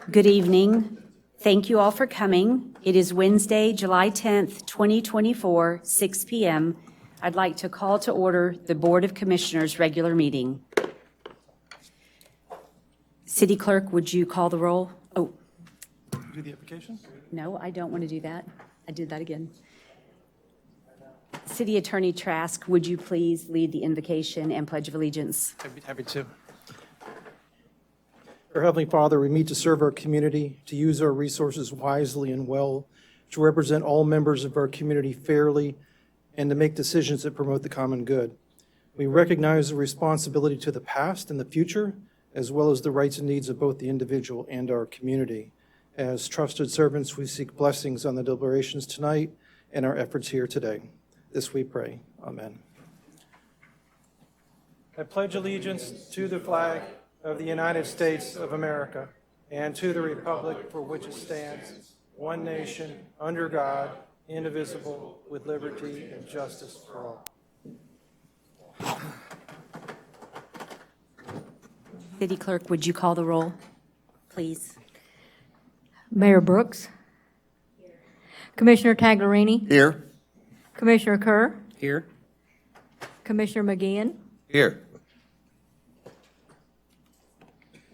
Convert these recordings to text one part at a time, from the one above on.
Good evening. Thank you all for coming. It is Wednesday, July 10th, 2024, 6 p.m. I'd like to call to order the Board of Commissioners regular meeting. City Clerk, would you call the roll? Oh, Do the application? no, I don't want to do that. I did that again. City Attorney Trask, would you please lead the invocation and Pledge of Allegiance? I'd be happy to. Our Heavenly Father, we meet to serve our community, to use our resources wisely and well, to represent all members of our community fairly, and to make decisions that promote the common good. We recognize the responsibility to the past and the future, as well as the rights and needs of both the individual and our community. As trusted servants, we seek blessings on the deliberations tonight and our efforts here today. This we pray. Amen. I pledge allegiance to the flag of the United States of America and to the republic for which it stands, one nation, under God, indivisible, with liberty and justice for all. City Clerk, would you call the roll, please? Mayor Brooks. Commissioner Taglerini. Here. Commissioner Kerr. Here. Commissioner McGeehan. Here.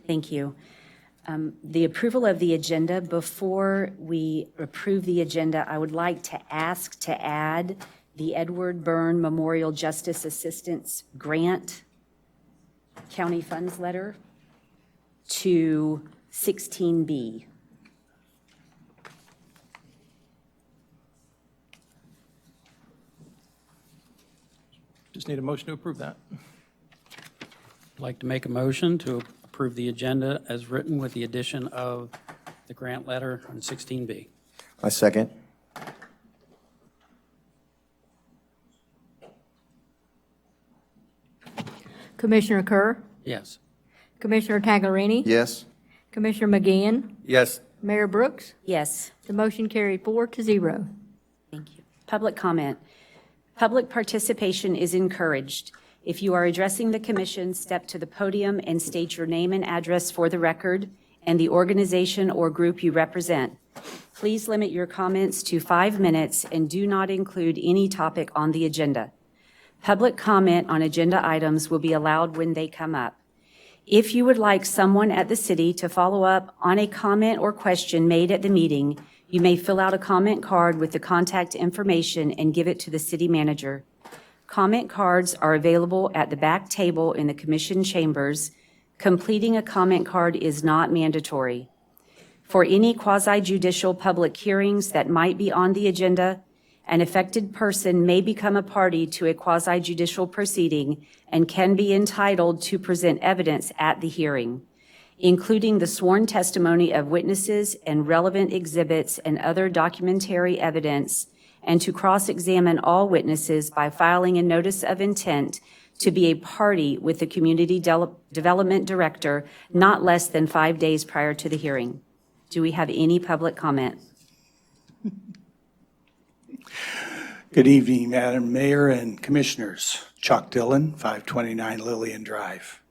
Thank you. The approval of the agenda. Before we approve the agenda, I would like to ask to add the Edward Byrne Memorial Justice Assistance Grant County Funds Letter to 16B. Just need a motion to approve that. I'd like to make a motion to approve the agenda as written with the addition of the grant letter on 16B. I second. Commissioner Kerr. Yes. Commissioner Taglerini. Yes. Commissioner McGeehan. Yes. Mayor Brooks. Yes. The motion carried 4-0. Thank you. Public comment. Public participation is encouraged. If you are addressing the commission, step to the podium and state your name and address for the record and the organization or group you represent. Please limit your comments to 5 minutes and do not include any topic on the agenda. Public comment on agenda items will be allowed when they come up. If you would like someone at the city to follow up on a comment or question made at the meeting, you may fill out a comment card with the contact information and give it to the city manager. Comment cards are available at the back table in the commission chambers. Completing a comment card is not mandatory. For any quasi-judicial public hearings that might be on the agenda, an affected person may become a party to a quasi-judicial proceeding and can be entitled to present evidence at the hearing, including the sworn testimony of witnesses and relevant exhibits and other documentary evidence, and to cross-examine all witnesses by filing a notice of intent to be a party with the Community Development Director not less than 5 days prior to the hearing. Do we have any public comment? Good evening, Madam Mayor and Commissioners. Chuck Dillon, 529 Lillian Drive.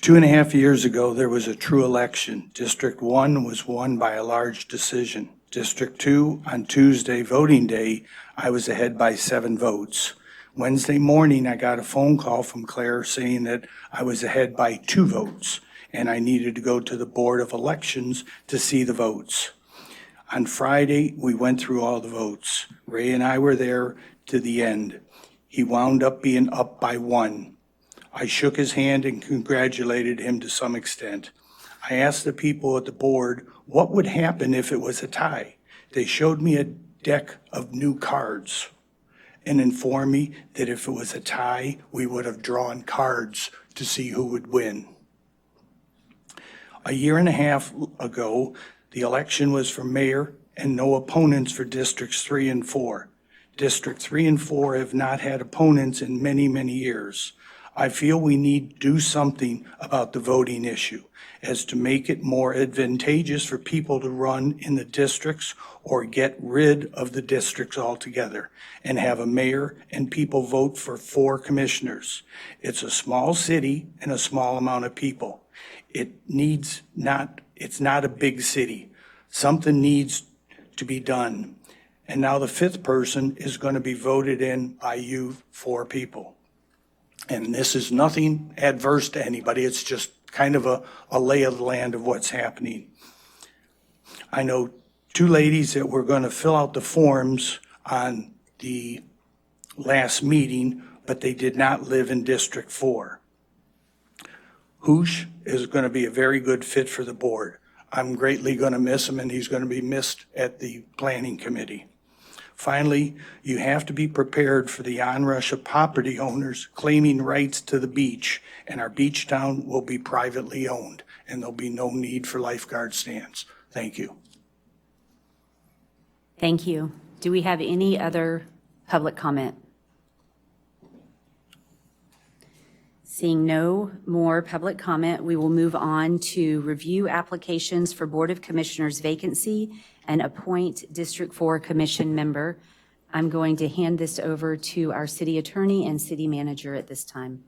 2.5 years ago, there was a true election. District 1 was won by a large decision. District 2, on Tuesday, voting day, I was ahead by 7 votes. Wednesday morning, I got a phone call from Claire saying that I was ahead by 2 votes, and I needed to go to the Board of Elections to see the votes. On Friday, we went through all the votes. Ray and I were there to the end. He wound up being up by 1. I shook his hand and congratulated him to some extent. I asked the people at the board what would happen if it was a tie. They showed me a deck of new cards and informed me that if it was a tie, we would have drawn cards to see who would win. A 1.5 years ago, the election was for mayor and no opponents for districts 3 and 4. District 3 and 4 have not had opponents in many, many years. I feel we need to do something about the voting issue as to make it more advantageous for people to run in the districts or get rid of the districts altogether and have a mayor and people vote for 4 commissioners. It's a small city and a small amount of people. It needs not It's not a big city. Something needs to be done. And now the fifth person is going to be voted in by you four people. And this is nothing adverse to anybody. It's just kind of a lay of the land of what's happening. I know two ladies that were going to fill out the forms on the last meeting, but they did not live in District 4. Hoosh is going to be a very good fit for the board. I'm greatly going to miss him, and he's going to be missed at the planning committee. Finally, you have to be prepared for the onrush of property owners claiming rights to the beach, and our beach town will be privately owned, and there'll be no need for lifeguard stands. Thank you. Thank you. Do we have any other public comment? Seeing no more public comment, we will move on to review applications for Board of Commissioners vacancy and appoint District 4 Commission member. I'm going to hand this over to our city attorney and city manager at this time.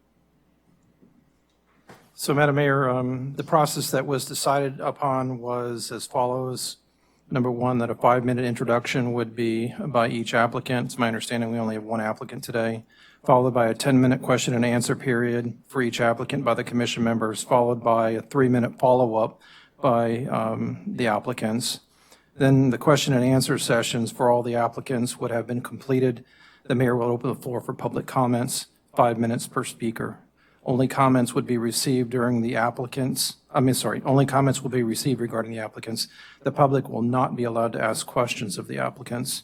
So, Madam Mayor, the process that was decided upon was as follows. Number one, that a 5-minute introduction would be by each applicant. It's my understanding we only have one applicant today, followed by a 10-minute question and answer period for each applicant by the commission members, followed by a 3-minute follow-up by the applicants. Then the question and answer sessions for all the applicants would have been completed. The mayor will open the floor for public comments, 5 minutes per speaker. Only comments would be received during the only comments will be received regarding the applicants. The public will not be allowed to ask questions of the applicants.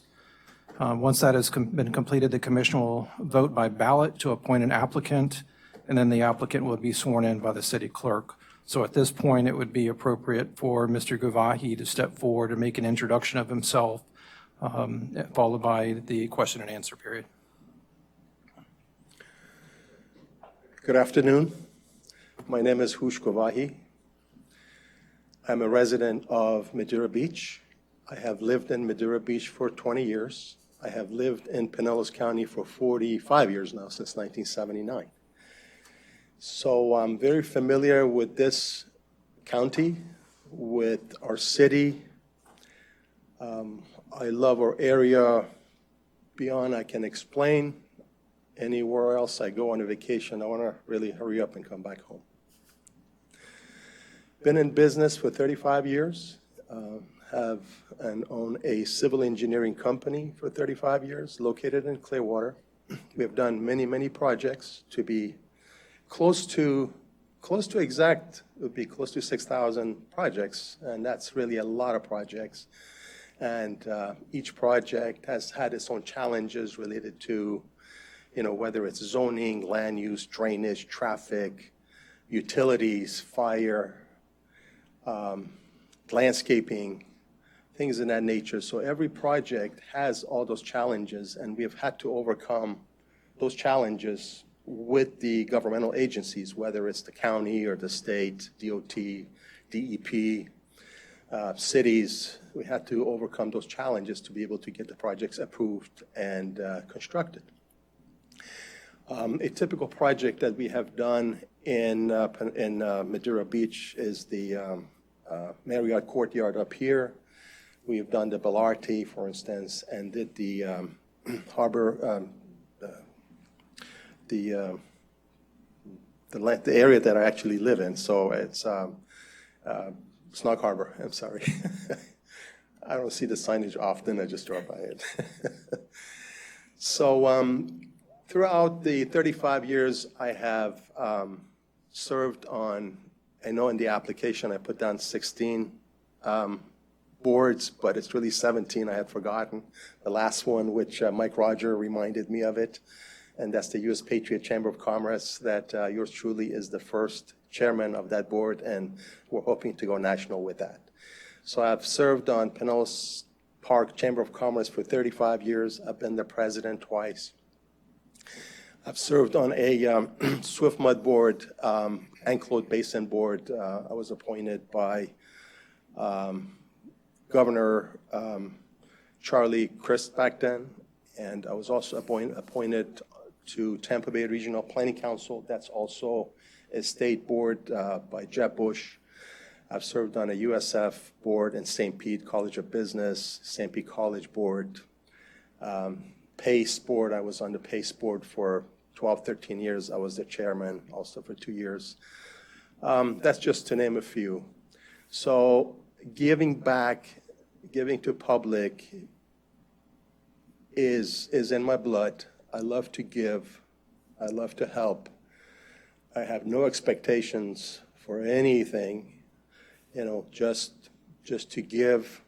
Once that has been completed, the commission will vote by ballot to appoint an applicant, and then the applicant will be sworn in by the city clerk. So at this point, it would be appropriate for Mr. Guvahi to step forward and make an introduction of himself, followed by the question and answer period. Good afternoon. My name is Hoosh Guvahi. I'm a resident of Madeira Beach. I have lived in Madeira Beach for 20 years. I have lived in Pinellas County for 45 years now, since 1979. So I'm very familiar with this county, with our city. I love our area beyond I can explain. Anywhere else I go on a vacation, I want to really hurry up and come back home. Been in business for 35 years. Have and own a civil engineering company for 35 years, located in Clearwater. We have done many, many projects. To be close to exact, it would be close to 6,000 projects, and that's really a lot of projects. And each project has had its own challenges related to, whether it's zoning, land use, drainage, traffic, utilities, fire, landscaping, things of that nature. So every project has all those challenges, and we have had to overcome those challenges with the governmental agencies, whether it's the county or the state, DOT, DEP, cities. We had to overcome those challenges to be able to get the projects approved and constructed. A typical project that we have done in Madeira Beach is the Marriott Courtyard up here. We have done the Bellarti, for instance, and did the harbor, the area that I actually live in. So it's Snug Harbor. I'm sorry. I don't see the signage often. I just drive by it. So throughout the 35 years, I have served on, I know in the application I put down 16 boards, but it's really 17. I had forgotten the last one, which Mike Roger reminded me of it, and that's the U.S. Patriot Chamber of Commerce that yours truly is the first chairman of that board, and we're hoping to go national with that. So I've served on Pinellas Park Chamber of Commerce for 35 years. I've been the president twice. I've served on a Swift Mud board, Anclote Basin board. I was appointed by Governor Charlie Crist back then, and I was also appointed to Tampa Bay Regional Planning Council. That's also a state board by Jeb Bush. I've served on a USF board in St. Pete College of Business, St. Pete College Board, PACE board. I was on the PACE board for 12, 13 years. I was the chairman also for 2 years. That's just to name a few. So giving back, giving to public is in my blood. I love to give. I love to help. I have no expectations for anything, just to give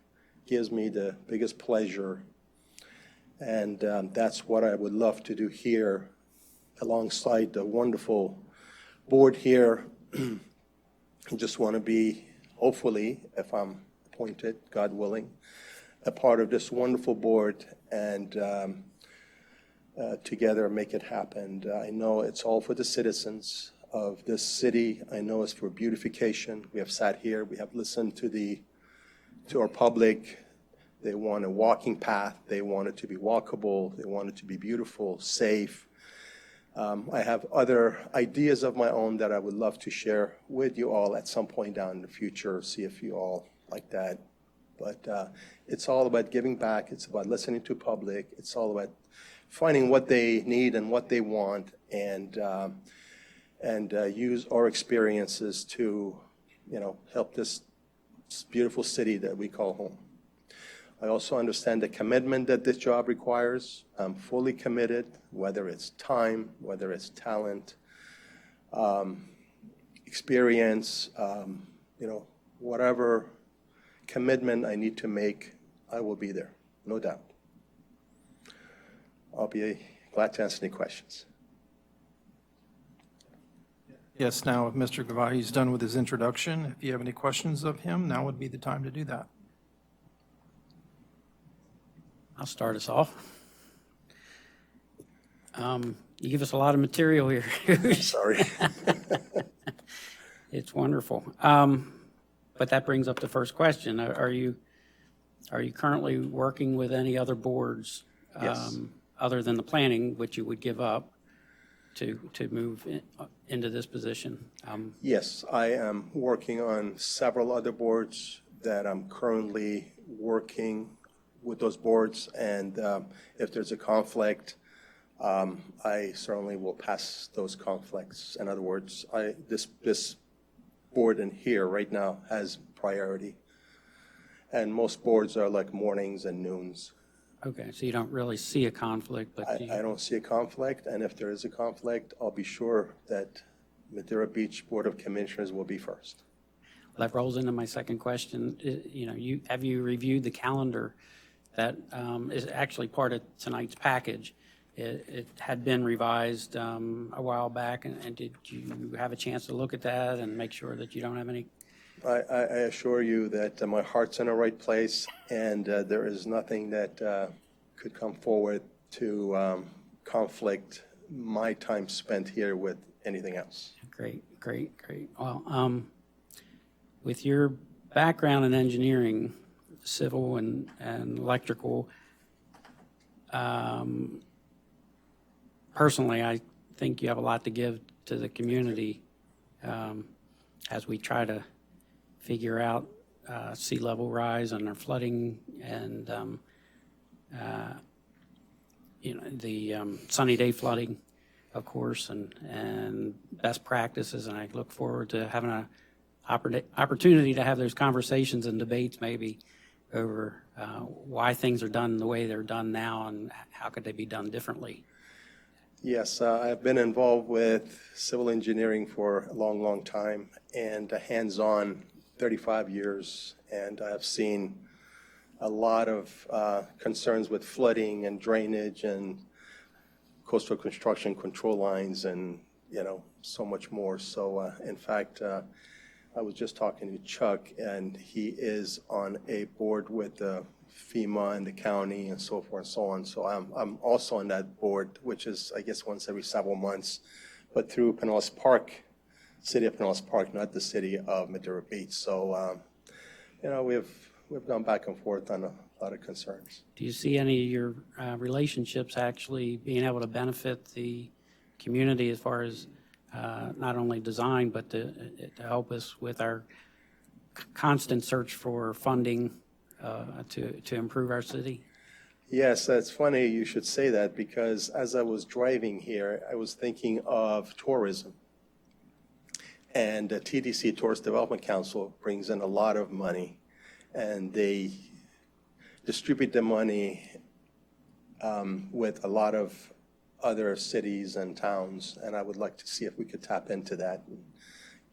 gives me the biggest pleasure. And that's what I would love to do here alongside the wonderful board here. I just want to be, hopefully, if I'm appointed, God willing, a part of this wonderful board and together make it happen. I know it's all for the citizens of this city. I know it's for beautification. We have sat here, we have listened to our public. They want a walking path. They want it to be walkable. They want it to be beautiful, safe. I have other ideas of my own that I would love to share with you all at some point down in the future, see if you all like that. But it's all about giving back. It's about listening to public. It's all about finding what they need and what they want, and use our experiences to, help this beautiful city that we call home. I also understand the commitment that this job requires. I'm fully committed, whether it's time, whether it's talent, experience, whatever commitment I need to make, I will be there, no doubt. I'll be glad to answer any questions. Yes, now if Mr. Gavahi is done with his introduction, if you have any questions of him, now would be the time to do that. I'll start us off. You give us a lot of material here. Sorry. It's wonderful. But that brings up the first question. Are you currently working with any other boards? Yes. Other than the planning, which you would give up to move into this position? Yes, I am working on several other boards that I'm currently working with those boards, and if there's a conflict, I certainly will pass those conflicts. In other words, this board in here right now has priority, and most boards are like mornings and noons. Okay, so you don't really see a conflict, but I don't see a conflict, and if there is a conflict, I'll be sure that Madeira Beach Board of Commissioners will be first. that rolls into my second question. Have you reviewed the calendar that is actually part of tonight's package? It had been revised a while back, and did you have a chance to look at that and make sure that you don't have any? I assure you that my heart's in the right place, and there is nothing that could come forward to conflict my time spent here with anything else. Great. Well, with your background in engineering, civil and electrical, personally, I think you have a lot to give to the community as we try to figure out sea level rise and our flooding and the sunny day flooding, of course, and best practices. And I look forward to having an opportunity to have those conversations and debates maybe over why things are done the way they're done now and how could they be done differently. Yes, I've been involved with civil engineering for a long, long time, and hands-on 35 years, and I've seen a lot of concerns with flooding and drainage and coastal construction control lines and, so much more. So, in fact, I was just talking to Chuck, and he is on a board with FEMA and the county and so forth and so on. So I'm also on that board, which is, I guess, once every several months, but through Pinellas Park, city of Pinellas Park, not the city of Madeira Beach. So, we've gone back and forth on a lot of concerns. Do you see any of your relationships actually being able to benefit the community as far as not only design, but to help us with our constant search for funding to improve our city? Yes, that's funny you should say that, because as I was driving here, I was thinking of tourism. And the TDC, Tourist Development Council, brings in a lot of money, and they distribute the money with a lot of other cities and towns, and I would like to see if we could tap into that and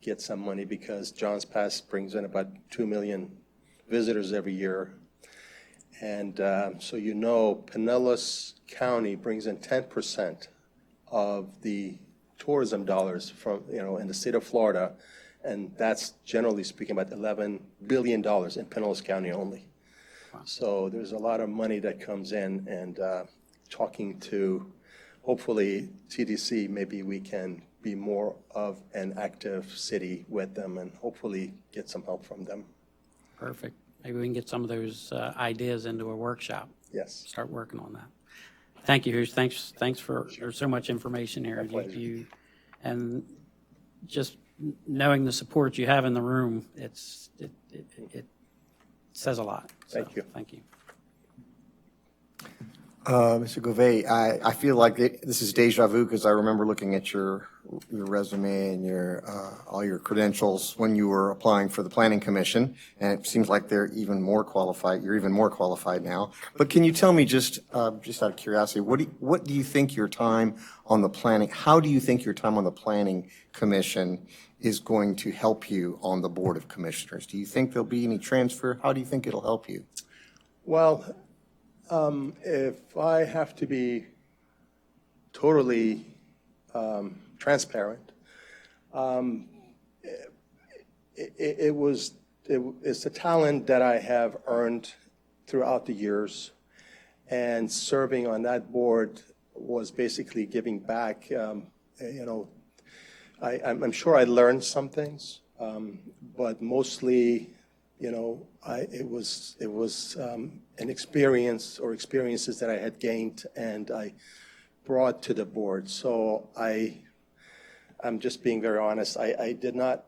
get some money, because Johns Pass brings in about 2 million visitors every year. And so Pinellas County brings in 10% of the tourism dollars from, in the state of Florida, and that's generally speaking about $11 billion in Pinellas County only. So there's a lot of money that comes in, and talking to, hopefully, TDC, maybe we can be more of an active city with them and hopefully get some help from them. Perfect. Maybe we can get some of those ideas into a workshop. Yes. Start working on that. Thank you, Hoosh. Thanks for, there's so much information here. My pleasure. And just knowing the support you have in the room, it says a lot. So, Thank you. Thank you. Mr. Gouvet, I feel like this is deja vu, because I remember looking at your resume and all your credentials when you were applying for the Planning Commission, and it seems like they're even more qualified. You're even more qualified now. But can you tell me, just out of curiosity, what do you think your time on the planning? How do you think your time on the Planning Commission is going to help you on the Board of Commissioners? Do you think there'll be any transfer? How do you think it'll help you? Well, if I have to be totally transparent, it's a talent that I have earned throughout the years, and serving on that board was basically giving back. I'm sure I learned some things, but mostly, it was an experience or experiences that I had gained and I brought to the board. So I'm just being very honest. I did not,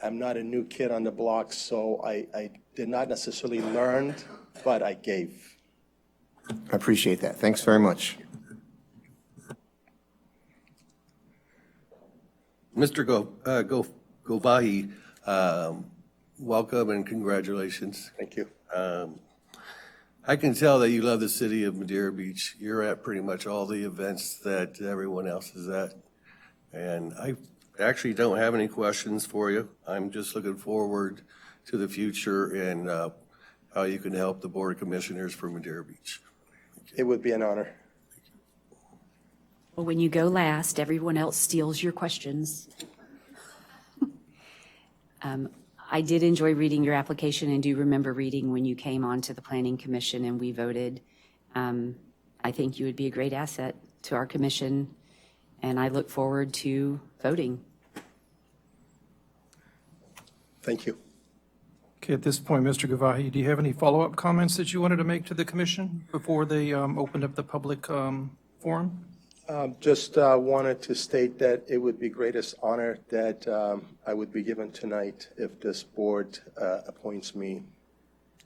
I'm not a new kid on the block, so I did not necessarily learn, but I gave. I appreciate that. Thanks very much. Mr. Govahi, welcome and congratulations. Thank you. I can tell that you love the city of Madeira Beach. You're at pretty much all the events that everyone else is at. And I actually don't have any questions for you. I'm just looking forward to the future and how you can help the Board of Commissioners for Madeira Beach. It would be an honor. Well, when you go last, everyone else steals your questions. I did enjoy reading your application and do remember reading when you came onto the Planning Commission and we voted. I think you would be a great asset to our commission, and I look forward to voting. Thank you. Okay, at this point, Mr. Gavahi, do you have any follow-up comments that you wanted to make to the commission before they opened up the public forum? Just wanted to state that it would be greatest honor that I would be given tonight if this board appoints me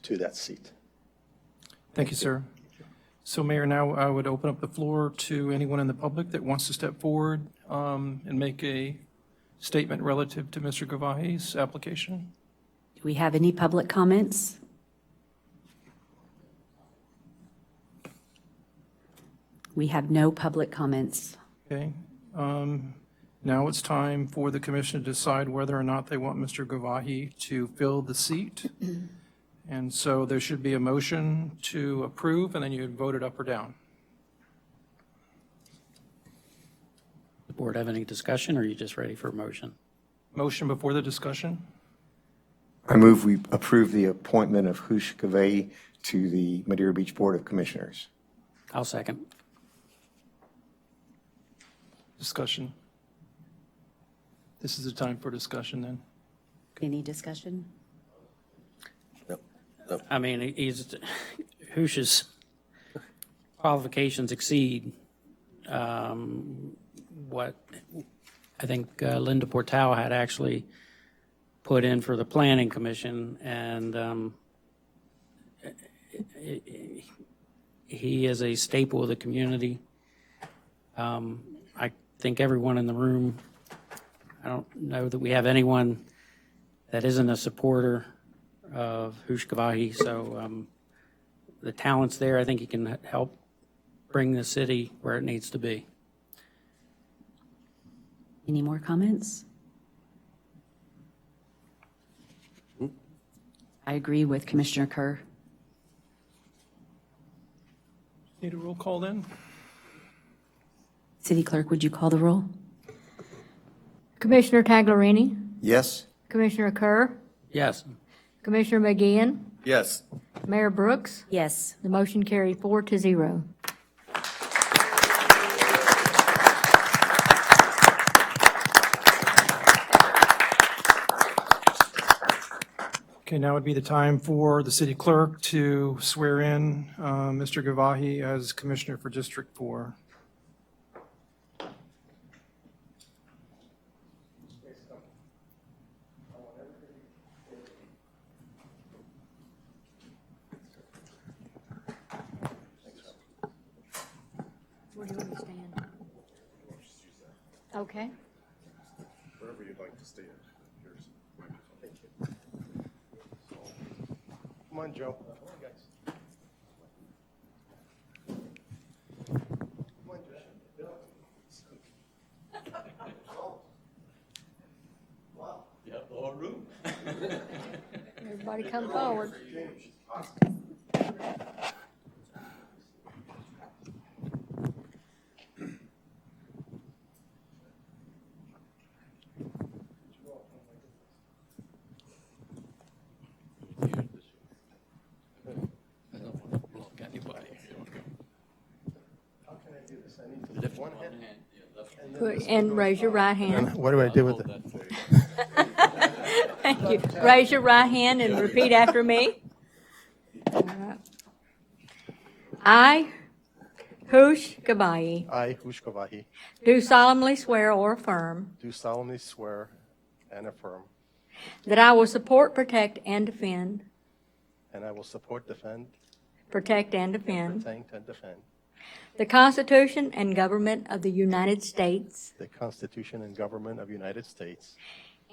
to that seat. Thank you, sir. So, Mayor, now I would open up the floor to anyone in the public that wants to step forward and make a statement relative to Mr. Gavahi's application. Do we have any public comments? We have no public comments. Okay. Now it's time for the commission to decide whether or not they want Mr. Gavahi to fill the seat. And so there should be a motion to approve, and then you would vote it up or down. The board have any discussion, or are you just ready for a motion? Motion before the discussion? I move we approve the appointment of Hoosh Gavahi to the Madeira Beach Board of Commissioners. I'll second. Discussion. This is the time for discussion then. Any discussion? I mean, Hoosh's qualifications exceed what I think Linda Portal had actually put in for the Planning Commission, and he is a staple of the community. I think everyone in the room, I don't know that we have anyone that isn't a supporter of Hushkavahi, so the talent's there. I think he can help bring the city where it needs to be. Any more comments? I agree with Commissioner Kerr. Need a roll call then? City Clerk, would you call the roll? Commissioner Taglerini? Yes? Commissioner Kerr? Yes. Commissioner McGeehan? Yes. Mayor Brooks? Yes. The motion carried 4-0. Okay, now would be the time for the city clerk to swear in Mr. Gavahi as Commissioner for District 4. Where do you want to stand? Okay. Wherever you'd like to stand. Here's the microphone. Come on, Joe. Everybody come forward. And raise your right hand. What do I do with it? Thank you. Raise your right hand and repeat after me. All right. I, Hush Gabayi, I, Hushkavahi, do solemnly swear or affirm do solemnly swear and affirm, that I will support, protect, and defend, and I will support, defend, protect, and defend protect, and defend the Constitution and government of the United States the Constitution and government of the United States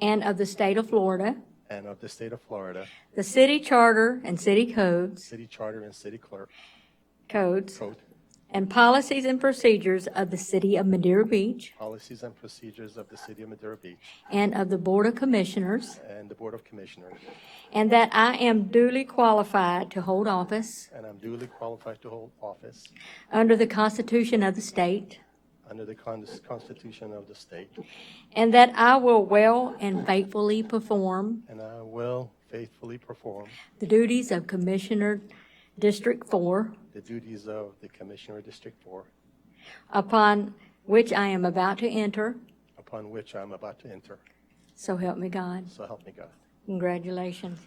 and of the state of Florida, and of the state of Florida, the city charter and city codes, city charter and city clerk codes, code, and policies and procedures of the city of Madeira Beach policies and procedures of the city of Madeira Beach and of the Board of Commissioners, and the Board of Commissioners, and that I am duly qualified to hold office and I'm duly qualified to hold office under the Constitution of the state, under the Constitution of the state, and that I will well and faithfully perform and I will faithfully perform the duties of Commissioner District 4, the duties of the Commissioner of District 4, upon which I am about to enter. upon which I'm about to enter. So help me God. So help me God. Congratulations.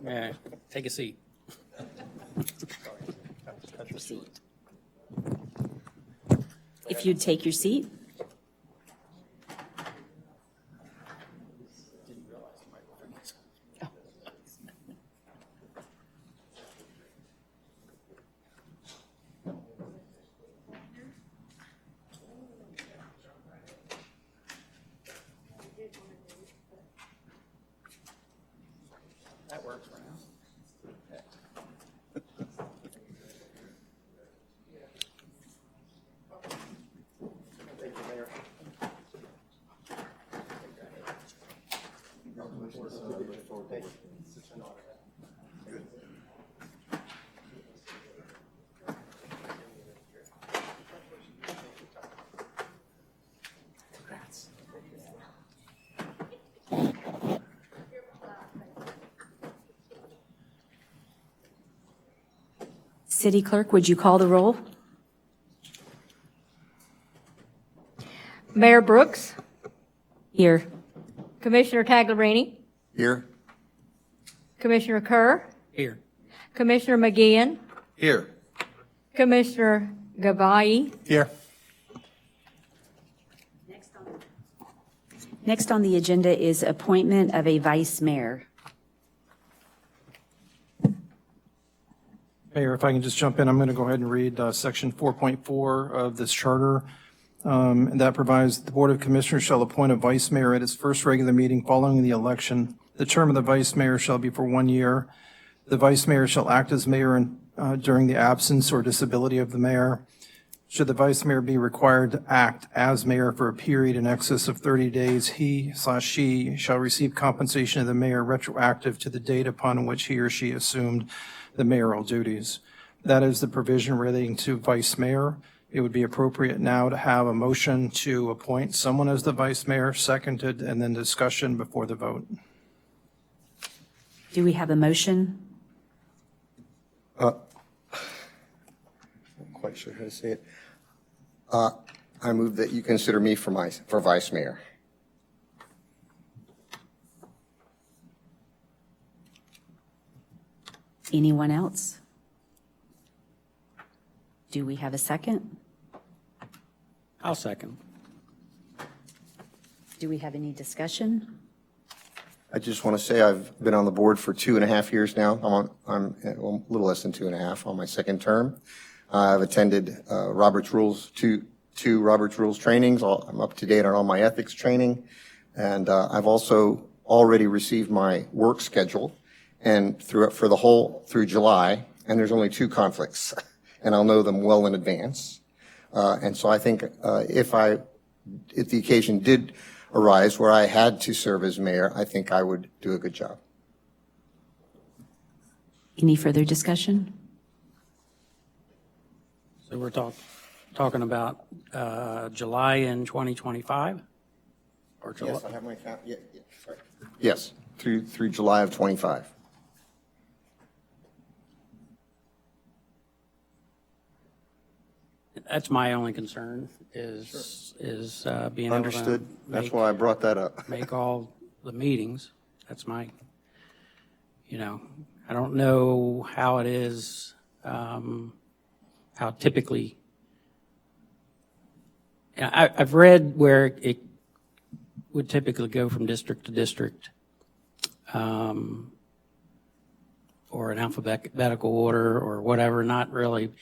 Yeah, take a seat. If you'd take your seat. That works for now. City Clerk, would you call the roll? Mayor Brooks, Here. Commissioner Taglerini, Here? Commissioner Kerr, Here. Commissioner McGeehan, Here. Commissioner Gavai, Here. Next on the agenda is appointment of a vice mayor. Mayor, if I can just jump in, I'm going to go ahead and read Section 4.4 of this charter. And that provides the Board of Commissioners shall appoint a vice mayor at its first regular meeting following the election. The term of the vice mayor shall be for 1 year. The vice mayor shall act as mayor during the absence or disability of the mayor. Should the vice mayor be required to act as mayor for a period in excess of 30 days, he/she shall receive compensation of the mayor retroactive to the date upon which he or she assumed the mayoral duties. That is the provision relating to vice mayor. It would be appropriate now to have a motion to appoint someone as the vice mayor, seconded, and then discussion before the vote. Do we have a motion? Not quite sure how to say it. I move that you consider me for vice mayor. Anyone else? Do we have a second? I'll second. Do we have any discussion? I just want to say I've been on the board for 2.5 years now. I'm a little less than 2.5 on my second term. I've attended Robert's Rules, two Robert's Rules trainings. I'm up to date on all my ethics training. And I've also already received my work schedule and through July, and there's only 2 conflicts, and I'll know them well in advance. And so I think if the occasion did arise where I had to serve as mayor, I think I would do a good job. Any further discussion? So we're talking about July in 2025? Or July? Yes, I have my count. Yeah, sorry. Yes, through July of 25. That's my only concern is being able to Understood. That's make- why I brought that up. make all the meetings. That's my, I don't know how it is, how typically, I've read where it would typically go from district to district, or an alphabetical order or whatever, not really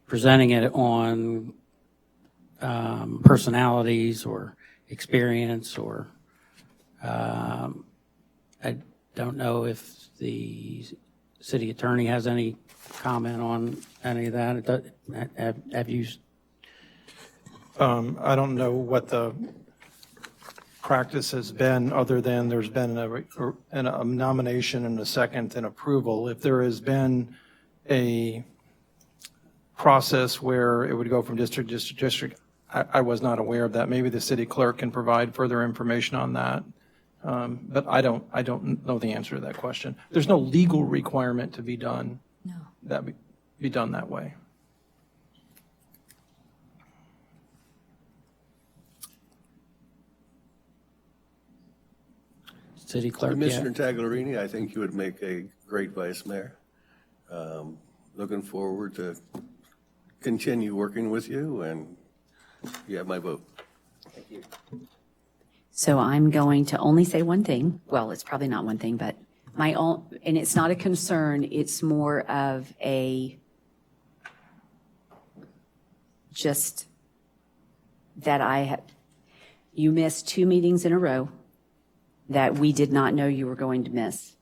presenting it on personalities or experience or I don't know if the city attorney has any comment on any of that. Have you? I don't know what the practice has been, other than there's been a nomination and a second and approval. If there has been a process where it would go from district to district, I was not aware of that. Maybe the city clerk can provide further information on that. But I don't know the answer to that question. There's no legal requirement to be done. No. That be done that way. City clerk, Commissioner yeah. Tagliarini, I think you would make a great vice mayor. Looking forward to continue working with you, and you have my vote. Thank you. So I'm going to only say one thing. Well, it's probably not one thing, but my own, and it's not a concern, it's more of just that you missed 2 meetings in a row that we did not know you were going to miss.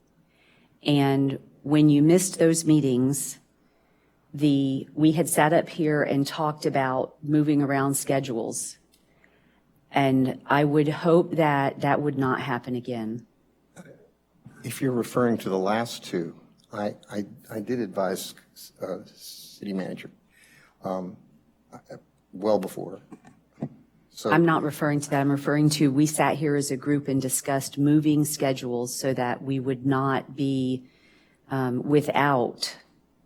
And when you missed those meetings, we had sat up here and talked about moving around schedules. And I would hope that that would not happen again. If you're referring to the last 2, I did advise city manager well before. So I'm not referring to that. I'm referring to, we sat here as a group and discussed moving schedules so that we would not be without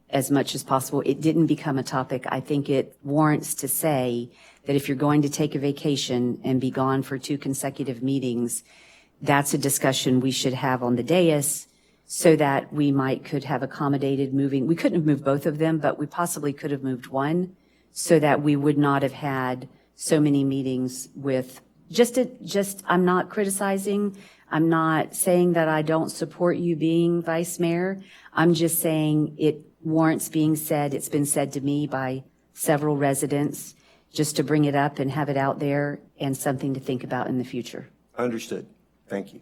as much as possible. It didn't become a topic. I think it warrants to say that if you're going to take a vacation and be gone for 2 consecutive meetings, that's a discussion we should have on the dais so that we could have accommodated moving. We couldn't have moved both of them, but we possibly could have moved one so that we would not have had so many meetings with, I'm not criticizing. I'm not saying that I don't support you being vice mayor. I'm just saying it warrants being said. It's been said to me by several residents, just to bring it up and have it out there and something to think about in the future. Understood. Thank you.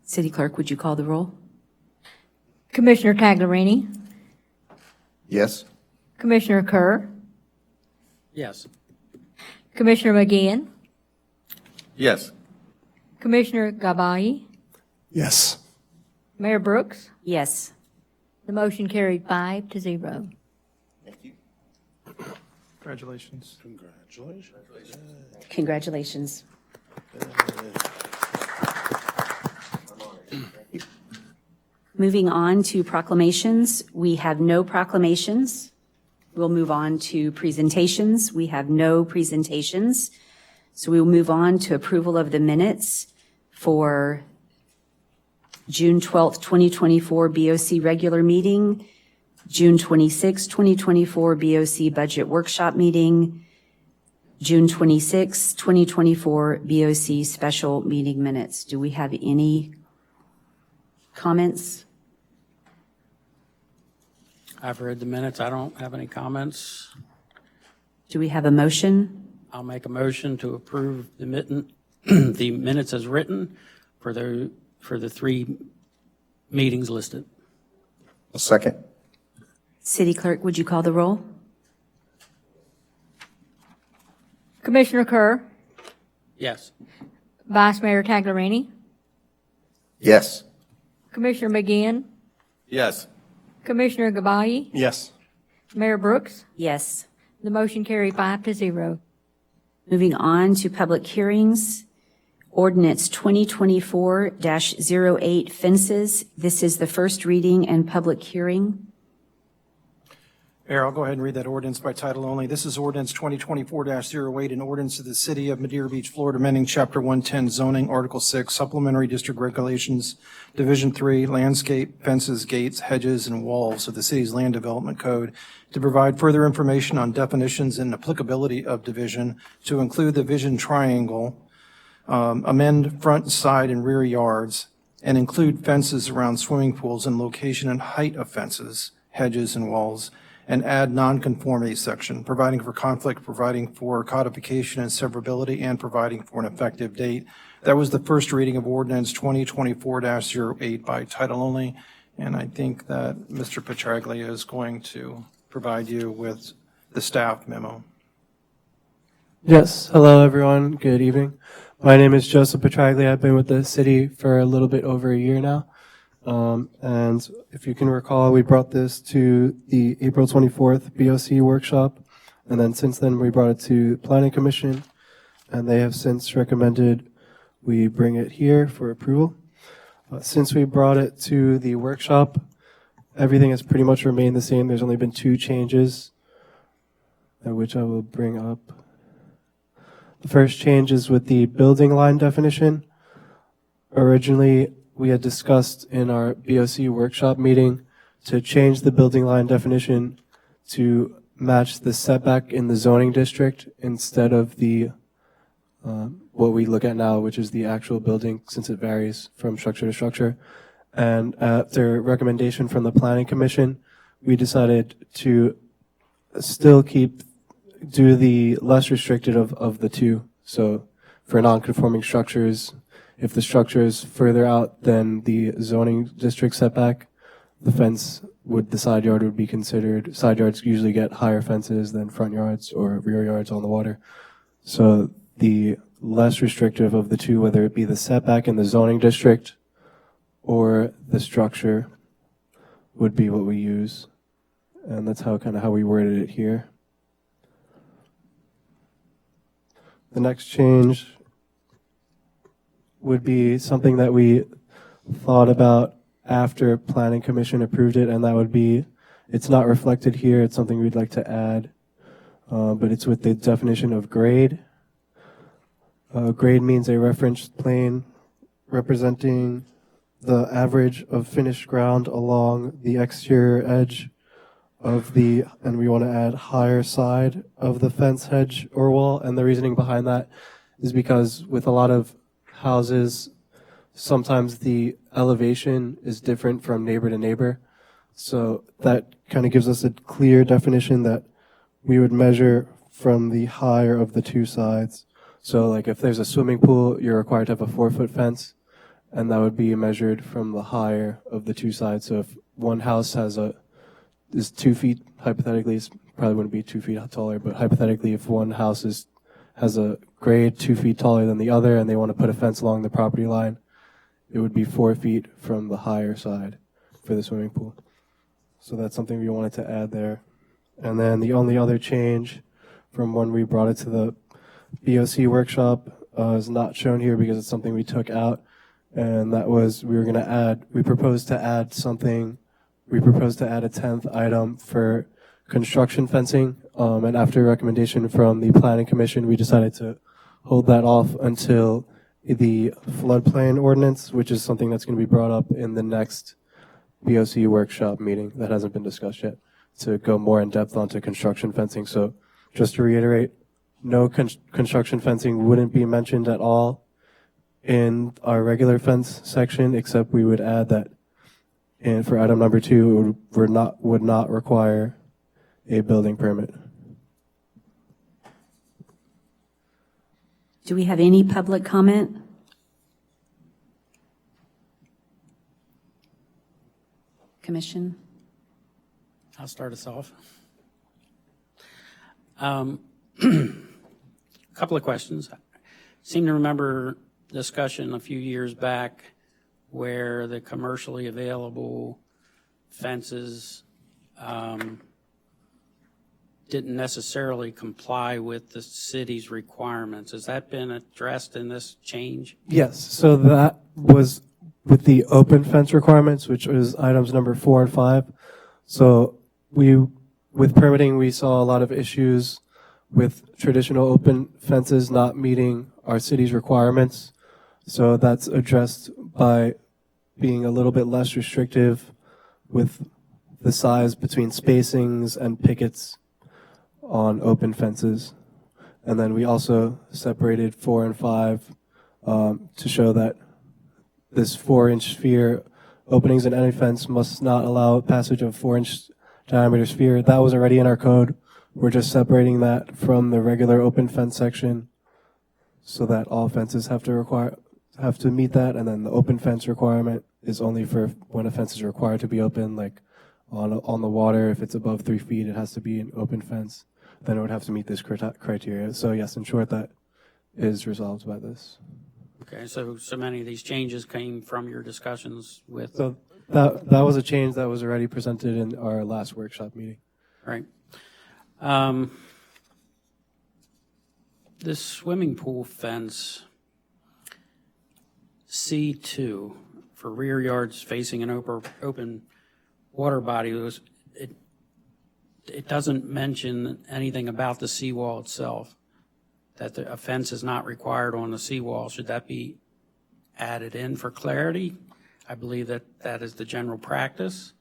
City Clerk, would you call the roll? Commissioner Taglerini, Yes? Commissioner Kerr, Yes. Commissioner McGeehan, Yes. Commissioner Gabai, Yes. Mayor Brooks. Yes. The motion carried 5-0. Thank you. Congratulations. Congratulations. Moving on to proclamations, we have no proclamations. We'll move on to presentations. We have no presentations. So we will move on to approval of the minutes for June 12th, 2024 BOC regular meeting, June 26th, 2024 BOC budget workshop meeting, June 26th, 2024 BOC special meeting minutes. Do we have any comments? I've read the minutes. I don't have any comments. Do we have a motion? I'll make a motion to approve the minutes as written for the 3 meetings listed. A second? City Clerk, would you call the roll? Commissioner Kerr, Yes. Vice Mayor Taglerini, Yes. Commissioner McGeehan, Yes. Commissioner Gabai, Yes. Mayor Brooks. Yes. The motion carried 5-0. Moving on to public hearings. Ordinance 2024-08 fences. This is the first reading and public hearing. Mayor, I'll go ahead and read that ordinance by title only. This is ordinance 2024-08, an ordinance of the City of Madeira Beach, Florida, amending Chapter 110 zoning, Article 6, supplementary district regulations, Division 3, landscape, fences, gates, hedges, and walls of the city's land development code to provide further information on definitions and applicability of division, to include the vision triangle, amend front, side, and rear yards, and include fences around swimming pools and location and height of fences, hedges, and walls, and add nonconformity section, providing for conflict, providing for codification and severability, and providing for an effective date. That was the first reading of ordinance 2024-08 by title only, and I think that Mr. Petraglia is going to provide you with the staff memo. Yes, hello everyone, good evening. My name is Joseph Petraglia. I've been with the city for a little bit over a year now. And if you can recall, we brought this to the April 24th BOC workshop. And then since then, we brought it to Planning Commission, and they have since recommended we bring it here for approval. Since we brought it to the workshop, everything has pretty much remained the same. There's only been 2 changes, which I will bring up. The first change is with the building line definition. Originally, we had discussed in our BOC workshop meeting to change the building line definition to match the setback in the zoning district instead of the what we look at now, which is the actual building, since it varies from structure to structure. And after recommendation from the Planning Commission, we decided to still do the less restricted of the 2. So for non-conforming structures, if the structure is further out than the zoning district setback, the side yard would be considered. Side yards usually get higher fences than front yards or rear yards on the water. So the less restrictive of the 2, whether it be the setback in the zoning district or the structure, would be what we use. And that's how we worded it here. The next change would be something that we thought about after Planning Commission approved it, and that would be, it's not reflected here, it's something we'd like to add, but it's with the definition of grade. Grade means a reference plane representing the average of finished ground along the exterior edge of the, and we want to add higher side of the fence, hedge, or wall. And the reasoning behind that is because with a lot of houses, sometimes the elevation is different from neighbor to neighbor. So that kind of gives us a clear definition that we would measure from the higher of the two sides. So like if there's a swimming pool, you're required to have a 4-foot fence, and that would be measured from the higher of the two sides. So if one house is 2 feet, hypothetically, it probably wouldn't be 2 feet taller, but hypothetically, if one house has a grade 2 feet taller than the other and they want to put a fence along the property line, it would be 4 feet from the higher side for the swimming pool. So that's something we wanted to add there. And then the only other change from when we brought it to the BOC workshop is not shown here because it's something we took out. And that was, we proposed to add a 10th item for construction fencing. And after recommendation from the Planning Commission, we decided to hold that off until the floodplain ordinance, which is something that's going to be brought up in the next BOC workshop meeting that hasn't been discussed yet, to go more in depth onto construction fencing. So just to reiterate, no construction fencing wouldn't be mentioned at all in our regular fence section, except we would add that, and for item number 2, would not require a building permit. Do we have any public comment? Commission? I'll start us off. Couple of questions. I seem to remember discussion a few years back where the commercially available fences didn't necessarily comply with the city's requirements. Has that been addressed in this change? Yes, so that was with the open fence requirements, which was items number 4 and 5. So with permitting, we saw a lot of issues with traditional open fences not meeting our city's requirements. So that's addressed by being a little bit less restrictive with the size between spacings and pickets on open fences. And then we also separated 4 and 5 to show that this 4-inch sphere openings in any fence must not allow passage of 4-inch diameter sphere. That was already in our code. We're just separating that from the regular open fence section so that all fences have to meet that, and then the open fence requirement is only for when a fence is required to be open, like on the water. If it's above 3 feet, it has to be an open fence. Then it would have to meet this criteria. So yes, in short, that is resolved by this. Okay, so many of these changes came from your discussions with... So that was a change that was already presented in our last workshop meeting. Right. This swimming pool fence, C2, for rear yards facing an open water body, it doesn't mention anything about the seawall itself, that a fence is not required on the seawall. Should that be added in for clarity? I believe that is the general practice,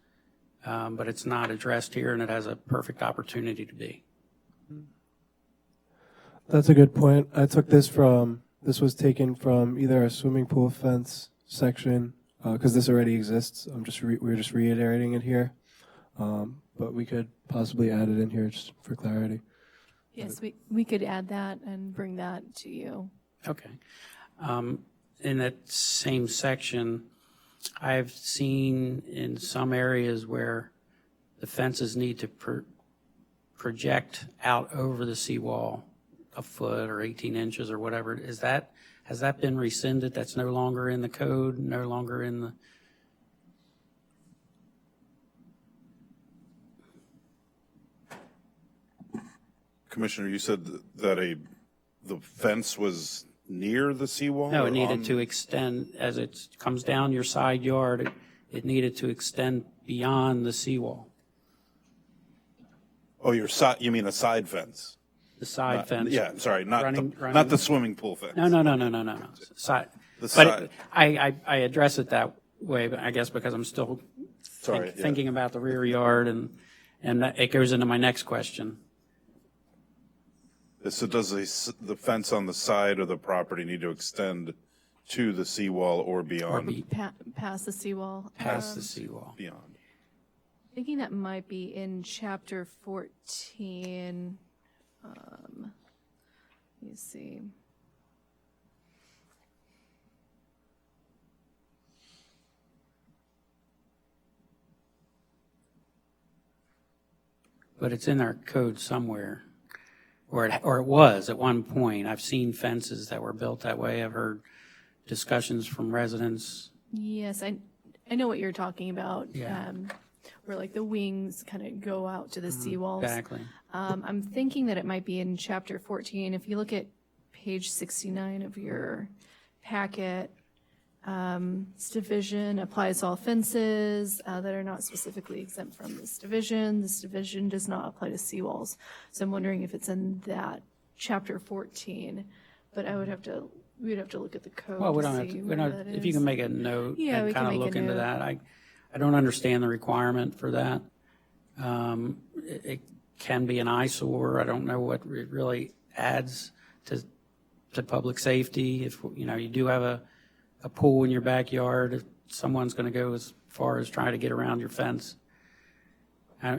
but it's not addressed here, and it has a perfect opportunity to be. That's a good point. I took this was taken from either a swimming pool fence section, because this already exists. We're just reiterating it here. But we could possibly add it in here just for clarity. Yes, we could add that and bring that to you. Okay. In that same section, I've seen in some areas where the fences need to project out over the seawall a foot or 18 inches or whatever. Has that been rescinded? That's no longer in the code, no longer in the... Commissioner, you said that the fence was near the seawall? No, or it needed on- to extend, as it comes down your side yard, it needed to extend beyond the seawall. Oh, you mean a side fence? The side fence. Yeah, sorry, not running- not the swimming pool fence. No. Side. The But side. I address it that way, but I guess because I'm still Sorry, yeah. thinking about the rear yard, and it goes into my next question. So does the fence on the side of the property need to extend to the seawall or beyond? Past the seawall. Past the seawall. Beyond. Thinking that might be in chapter 14. Let me see. But it's in our code somewhere, or it was at one point. I've seen fences that were built that way. I've heard discussions from residents. Yes, I know what you're talking about. Yeah. Where like the wings kind of go out to the seawalls. Exactly. I'm thinking that it might be in chapter 14. If you look at page 69 of your packet, this division applies to all fences that are not specifically exempt from this division. This division does not apply to seawalls. So I'm wondering if it's in that chapter 14. But we'd have to look at the code Well, we to don't have see to, where that if you is. can make a note Yeah, we and can kind of make a look into note. that. I don't understand the requirement for that. It can be an eyesore. I don't know what it really adds to public safety. If, you do have a pool in your backyard, if someone's going to go as far as trying to get around your fence,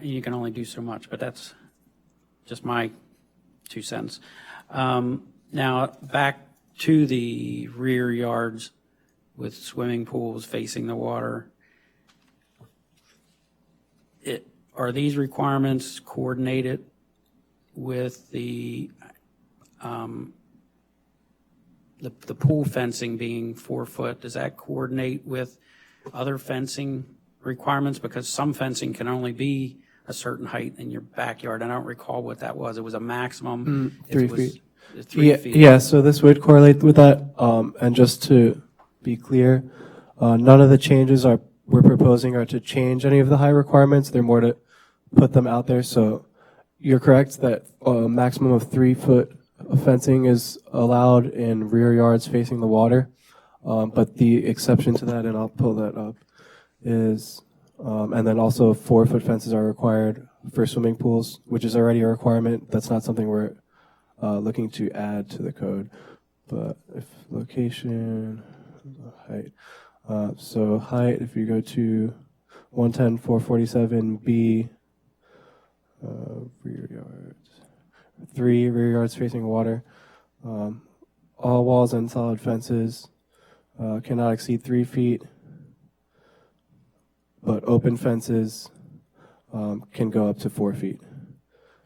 you can only do so much, but that's just my 2 cents. Now, back to the rear yards with swimming pools facing the water. Are these requirements coordinated with the pool fencing being 4 foot? Does that coordinate with other fencing requirements? Because some fencing can only be a certain height in your backyard. I don't recall what that was. It was a maximum. 3 feet. 3 feet. Yeah, so this would correlate with that. And just to be clear, none of the changes we're proposing are to change any of the height requirements. They're more to put them out there. So you're correct that a maximum of 3 foot of fencing is allowed in rear yards facing the water. But the exception to that, and I'll pull that up, is, and then also 4 foot fences are required for swimming pools, which is already a requirement. That's not something we're looking to add to the code. But if location, height. So height, if you go to 110.447B, rear yards, 3 rear yards facing water. All walls and solid fences cannot exceed 3 feet, but open fences can go up to 4 feet.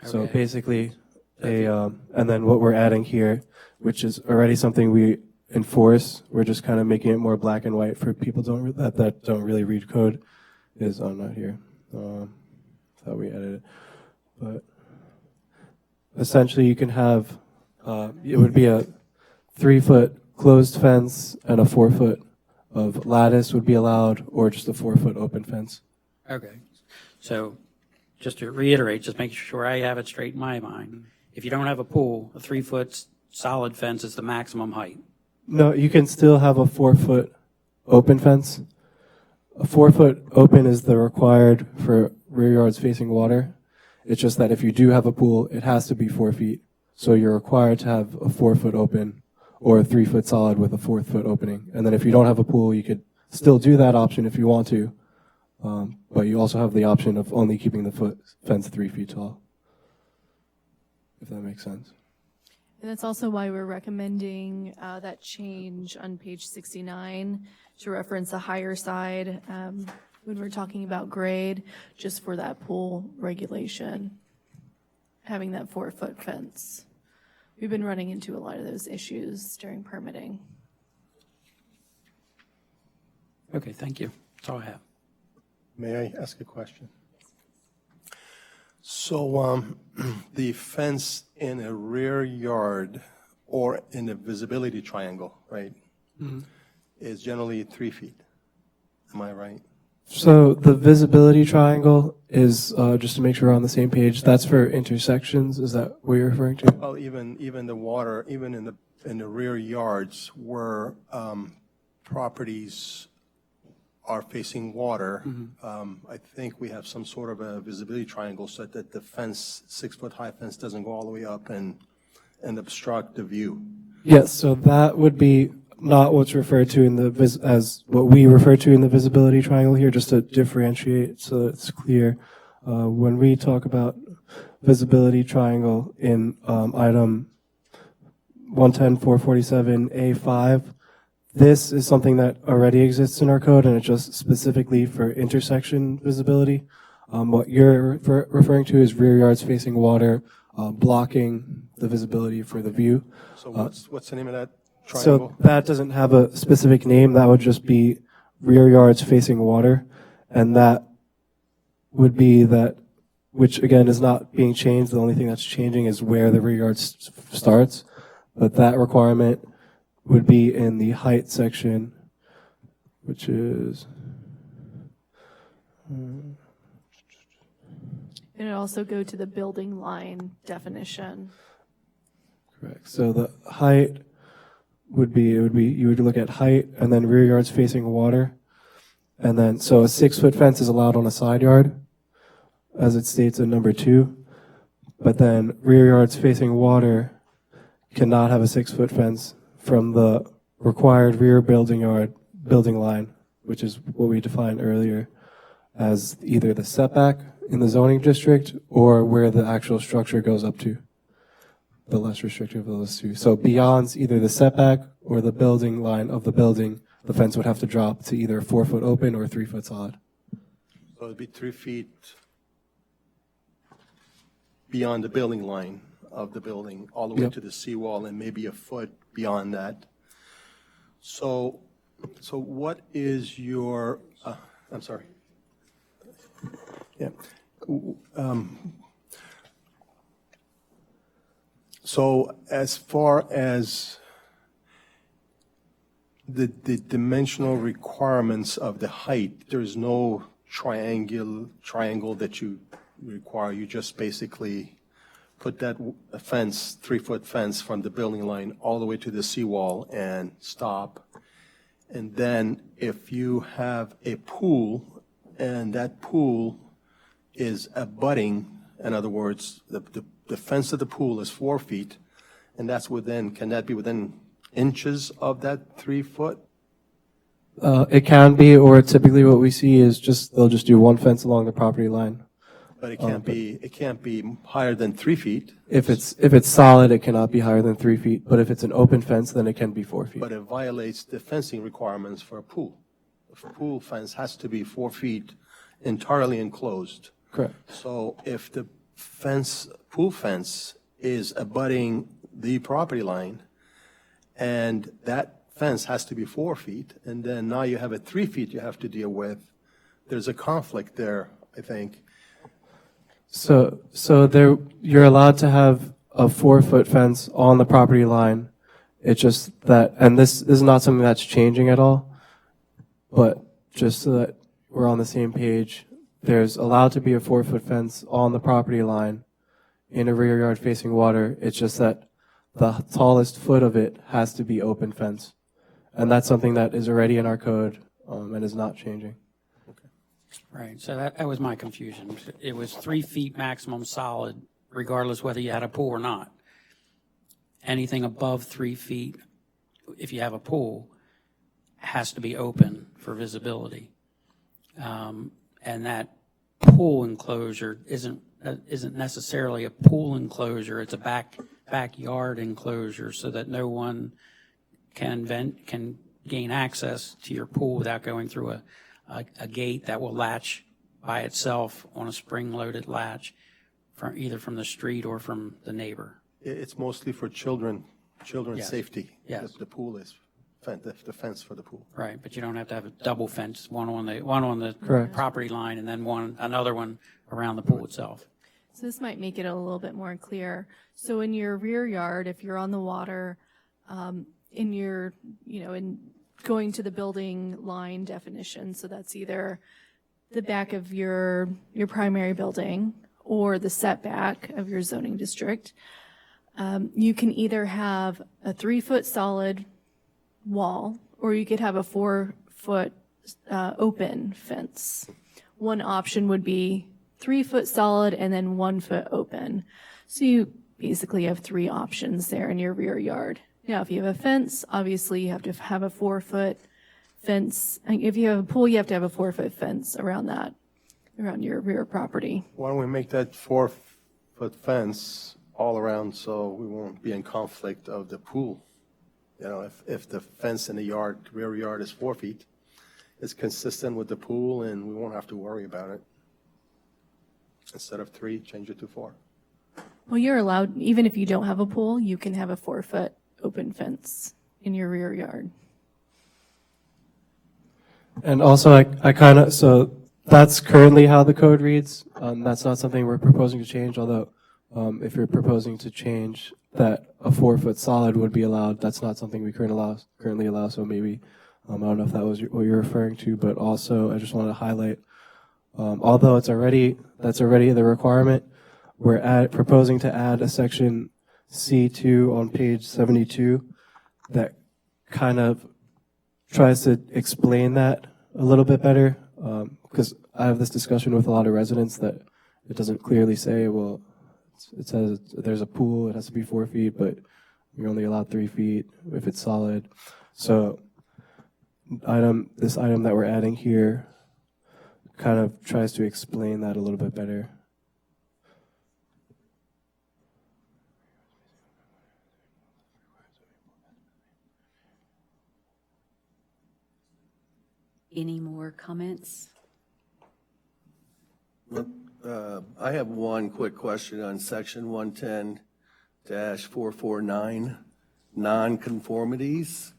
So Okay. basically, and then what we're adding here, which is already something we enforce, we're just kind of making it more black and white for people that don't really read code, is not here. Thought we added it. But essentially you can have, it would be a 3 foot closed fence and a 4 foot of lattice would be allowed, or just a 4 foot open fence. Okay. So just to reiterate, just make sure I have it straight in my mind. If you don't have a pool, a 3 foot solid fence is the maximum height. No, you can still have a 4 foot open fence. A 4 foot open is the required for rear yards facing water. It's just that if you do have a pool, it has to be 4 feet. So you're required to have a 4 foot open or a 3 foot solid with a 4 foot opening. And then if you don't have a pool, you could still do that option if you want to. But you also have the option of only keeping the fence 3 feet tall, if that makes sense. And that's also why we're recommending that change on page 69 to reference the higher side when we're talking about grade, just for that pool regulation, having that 4 foot fence. We've been running into a lot of those issues during permitting. Okay, thank you. That's all I have. May I ask a question? So the fence in a rear yard or in a visibility triangle, right, is generally 3 feet. Am I right? So the visibility triangle is, just to make sure we're on the same page, that's for intersections. Is that what you're referring to? Well, even the water, even in the rear yards where properties are facing water, I think we have some sort of a visibility triangle so that the fence, 6-foot-high fence, doesn't go all the way up and obstruct the view. Yes, so that would be not what's referred to in the as what we refer to in the visibility triangle here, just to differentiate so that it's clear. When we talk about visibility triangle in item 110-447A5, this is something that already exists in our code, and it's just specifically for intersection visibility. What you're referring to is rear yards facing water, blocking the visibility for the view. So what's the name of that triangle? So that doesn't have a specific name. That would just be rear yards facing water, and that would be that, which again is not being changed. The only thing that's changing is where the rear yard starts, but that requirement would be in the height section, which is. And it also go to the building line definition. Correct. So the height would be, you would look at height and then rear yards facing water. And then, so a 6-foot fence is allowed on a side yard, as it states in number 2. But then rear yards facing water cannot have a 6-foot fence from the required rear building line, which is what we defined earlier as either the setback in the zoning district or where the actual structure goes up to, the less restrictive of those two. So beyond either the setback or the building line of the building, the fence would have to drop to either 4-foot open or 3-foot solid. So it'd be 3 feet beyond the building line of the building, all the way Yep. to the seawall, and maybe a foot beyond that. So what is your, I'm sorry. Yeah. So as far as the dimensional requirements of the height, there's no triangle that you require. You just basically put that fence, 3-foot fence from the building line all the way to the seawall and stop. And then if you have a pool and that pool is abutting, in other words, the fence of the pool is 4 feet, and that's within, can that be within inches of that 3-foot? It can be, or typically what we see is they'll just do one fence along the property line. But it can't be higher than 3 feet. If it's solid, it cannot be higher than 3 feet, but if it's an open fence, then it can be 4 feet. But it violates the fencing requirements for a pool. A pool fence has to be 4 feet entirely enclosed. Correct. So if the pool fence is abutting the property line, and that fence has to be 4 feet, and then now you have a 3 feet you have to deal with, there's a conflict there, I think. So there, you're allowed to have a 4-foot fence on the property line. It's just that, and this is not something that's changing at all, but just so that we're on the same page, there's allowed to be a 4-foot fence on the property line in a rear yard facing water. It's just that the tallest foot of it has to be open fence. And that's something that is already in our code, and is not changing. Right, so that was my confusion. It was 3 feet maximum solid, regardless whether you had a pool or not. Anything above 3 feet, if you have a pool, has to be open for visibility. And that pool enclosure isn't necessarily a pool enclosure. It's a backyard enclosure so that no one can gain access to your pool without going through a gate that will latch by itself on a spring-loaded latch, either from the street or from the neighbor. It's mostly for children's Yes. safety. Yes. The pool is, the fence for the pool. Right, but you don't have to have a double fence, one on the Correct. property line and then another one around the pool itself. So this might make it a little bit more clear. So in your rear yard, if you're on the water, in going to the building line definition, so that's either the back of your primary building or the setback of your zoning district, you can either have a 3-foot solid wall, or you could have a 4-foot open fence. One option would be 3-foot solid and then 1-foot open. So you basically have 3 options there in your rear yard. Now, if you have a fence, obviously you have to have a 4-foot fence. And if you have a pool, you have to have a 4-foot fence around that, around your rear property. Why don't we make that 4-foot fence all around so we won't be in conflict of the pool? You know, if the fence in the yard, rear yard is 4 feet, it's consistent with the pool and we won't have to worry about it. Instead of 3, change it to 4. Well, you're allowed, even if you don't have a pool, you can have a 4-foot open fence in your rear yard. And also, I kind of, so that's currently how the code reads. That's not something we're proposing to change, although if you're proposing to change that a 4-foot solid would be allowed, that's not something we currently allow, so maybe, I don't know if that was what you're referring to, but also I just wanted to highlight, although that's already the requirement, we're proposing to add a section C2 on page 72 that kind of tries to explain that a little bit better, because I have this discussion with a lot of residents that it doesn't clearly say, well, it says there's a pool, it has to be 4 feet, but you're only allowed 3 feet if it's solid. So this item that we're adding here kind of tries to explain that a little bit better. Any more comments? I have one quick question on section 110-449, nonconformities.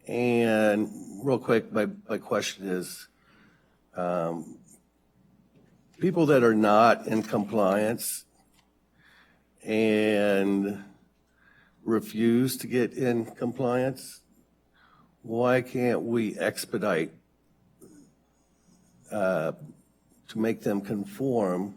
And real quick, my question is, people that are not in compliance and refuse to get in compliance, why can't we expedite to make them conform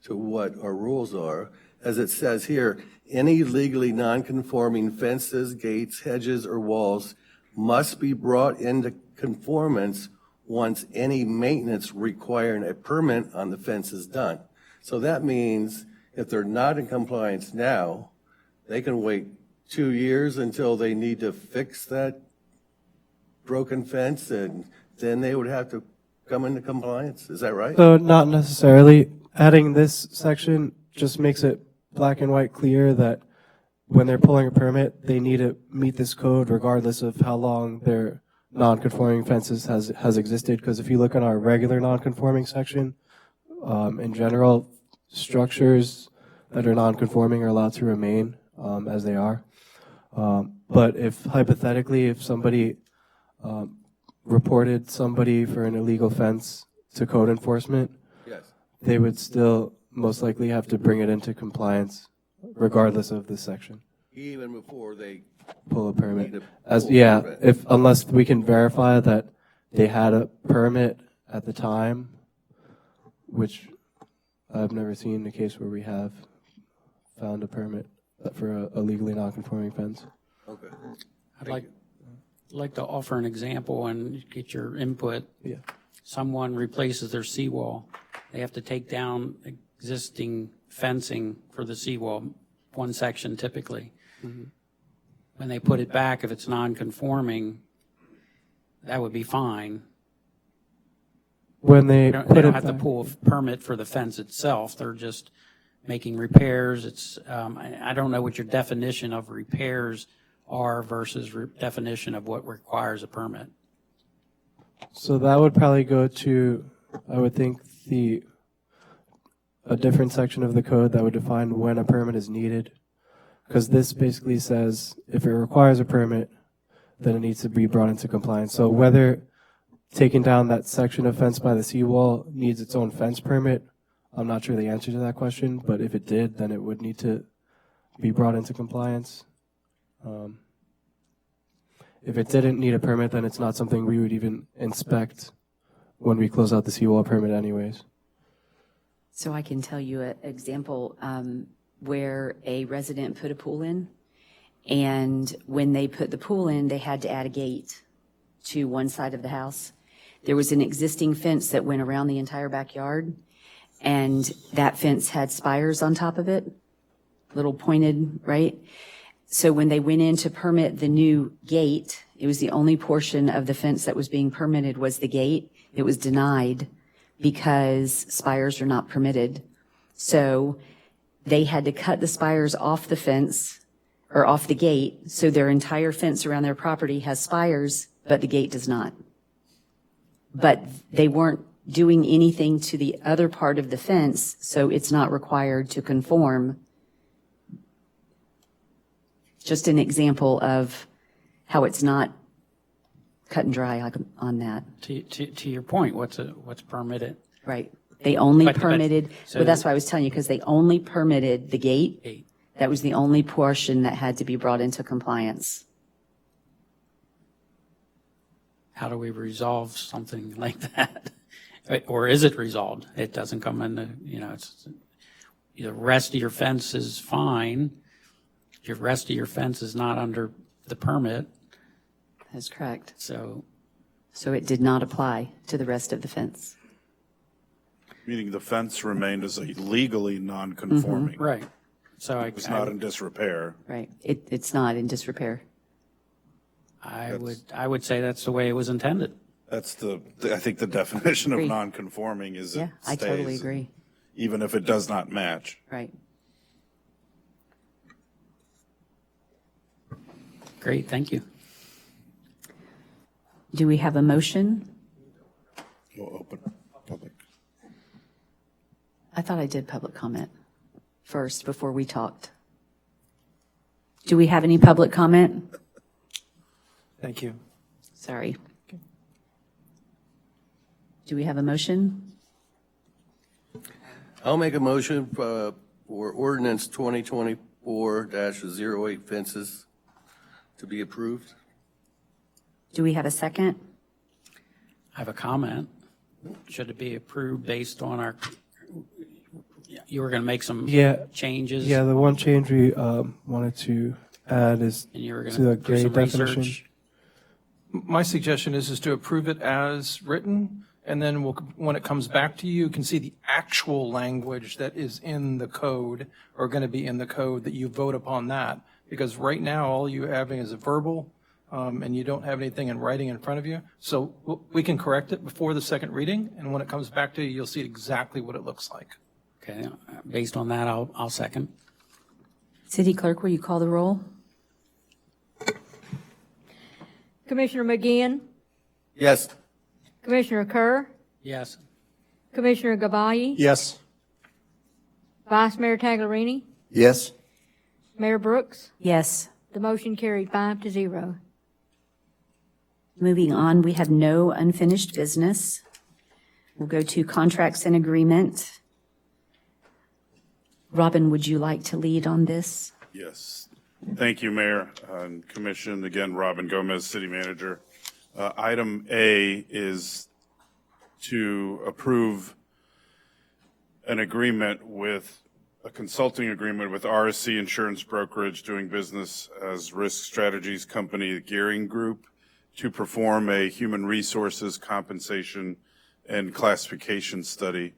to what our rules are? As it says here, any legally non-conforming fences, gates, hedges, or walls must be brought into conformance once any maintenance requiring a permit on the fence is done. So that means if they're not in compliance now, they can wait 2 years until they need to fix that broken fence, and then they would have to come into compliance. Is that right? So not necessarily. Adding this section just makes it black and white clear that when they're pulling a permit, they need to meet this code regardless of how long their non-conforming fences has existed. Because if you look at our regular non-conforming section, in general, structures that are non-conforming are allowed to remain as they are. But if hypothetically, if somebody reported somebody for an illegal fence to code enforcement, Yes. they would still most likely have to bring it into compliance regardless of this section. Even before they Pull a permit. need to As, pull a yeah, permit. unless we can verify that they had a permit at the time, which I've never seen a case where we have found a permit for a legally non-conforming fence. Okay. I'd like to offer an example and get your input. Yeah. Someone replaces their seawall. They have to take down existing fencing for the seawall, one section typically. Mm-hmm. When they put it back, if it's non-conforming, that would be fine. When they They put don't it have to back, pull a permit for the fence itself. They're just making repairs. It's, I don't know what your definition of repairs are versus definition of what requires a permit. so that would probably go to, I would think, a different section of the code that would define when a permit is needed. Because this basically says if it requires a permit, then it needs to be brought into compliance. So whether taking down that section of fence by the seawall needs its own fence permit, I'm not sure the answer to that question, but if it did, then it would need to be brought into compliance. If it didn't need a permit, then it's not something we would even inspect when we close out the seawall permit anyways. So I can tell you an example where a resident put a pool in, and when they put the pool in, they had to add a gate to one side of the house. There was an existing fence that went around the entire backyard, and that fence had spires on top of it, little pointed, right? So when they went in to permit the new gate, it was the only portion of the fence that was being permitted was the gate. It was denied because spires are not permitted. So they had to cut the spires off the fence or off the gate, so their entire fence around their property has spires, but the gate does not. But they weren't doing anything to the other part of the fence, so it's not required to conform. Just an example of how it's not cut and dry on that. To your point, what's permitted? Right. They only But- permitted, so- well, that's why I was telling you, because they only permitted the gate. That was the only portion that had to be brought into compliance. How do we resolve something like that? Or is it resolved? It doesn't come in the, it's, the rest of your fence is fine. Your rest of your fence is not under the permit, That's correct. so So it did not apply to the rest of the fence. Meaning the fence remained as a legally non-conforming. right. So It was not in disrepair. Right. It's not in disrepair. I would say that's the way it was intended. That's I think the definition of Agreed. non-conforming is it Yeah, I totally stays, agree. even if it does not match. Right. Great, thank you. Do we have a motion? We'll open public. I thought I did public comment first before we talked. Do we have any public comment? Thank you. Sorry. Do we have a motion? I'll make a motion for ordinance 2024-08 fences to be approved. Do we have a second? I have a comment. Should it be approved based on our, you were going to make some Yeah. changes? Yeah, the one change we wanted to add is And you were to going the to do grade some definition. research? My suggestion is to approve it as written, and then when it comes back to you, you can see the actual language that is in the code or going to be in the code that you vote upon that. Because right now, all you having is a verbal, and you don't have anything in writing in front of you. So we can correct it before the second reading, and when it comes back to you, you'll see exactly what it looks like. Okay, based on that, I'll second. City Clerk, will you call the roll? Commissioner McGeehan, Yes. Commissioner Kerr, Yes. Commissioner Gavayi, Yes. Vice Mayor Taglerini, Yes? Mayor Brooks. Yes. The motion carried 5-0. Moving on, we have no unfinished business. We'll go to contracts and agreement. Robin, would you like to lead on this? Yes. Thank you, Mayor and Commission. Again, Robin Gomez, City Manager. Item A is to approve an agreement with, a consulting agreement with RSC Insurance Brokerage doing business as Risk Strategies Company, the Gearing Group, to perform a human resources compensation and classification study.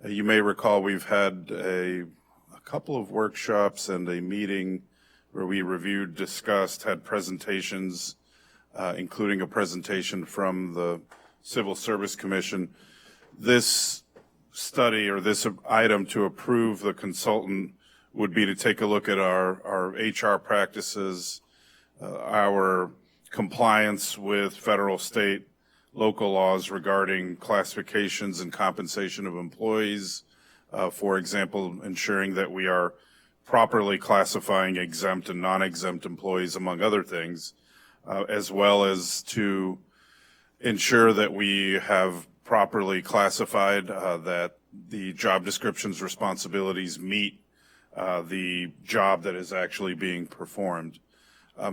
You may recall we've had a couple of workshops and a meeting where we reviewed, discussed, had presentations, including a presentation from the Civil Service Commission. This study or this item to approve the consultant would be to take a look at our HR practices, our compliance with federal, state, local laws regarding classifications and compensation of employees. For example, ensuring that we are properly classifying exempt and non-exempt employees, among other things, as well as to ensure that we have properly classified, that the job description's responsibilities meet the job that is actually being performed.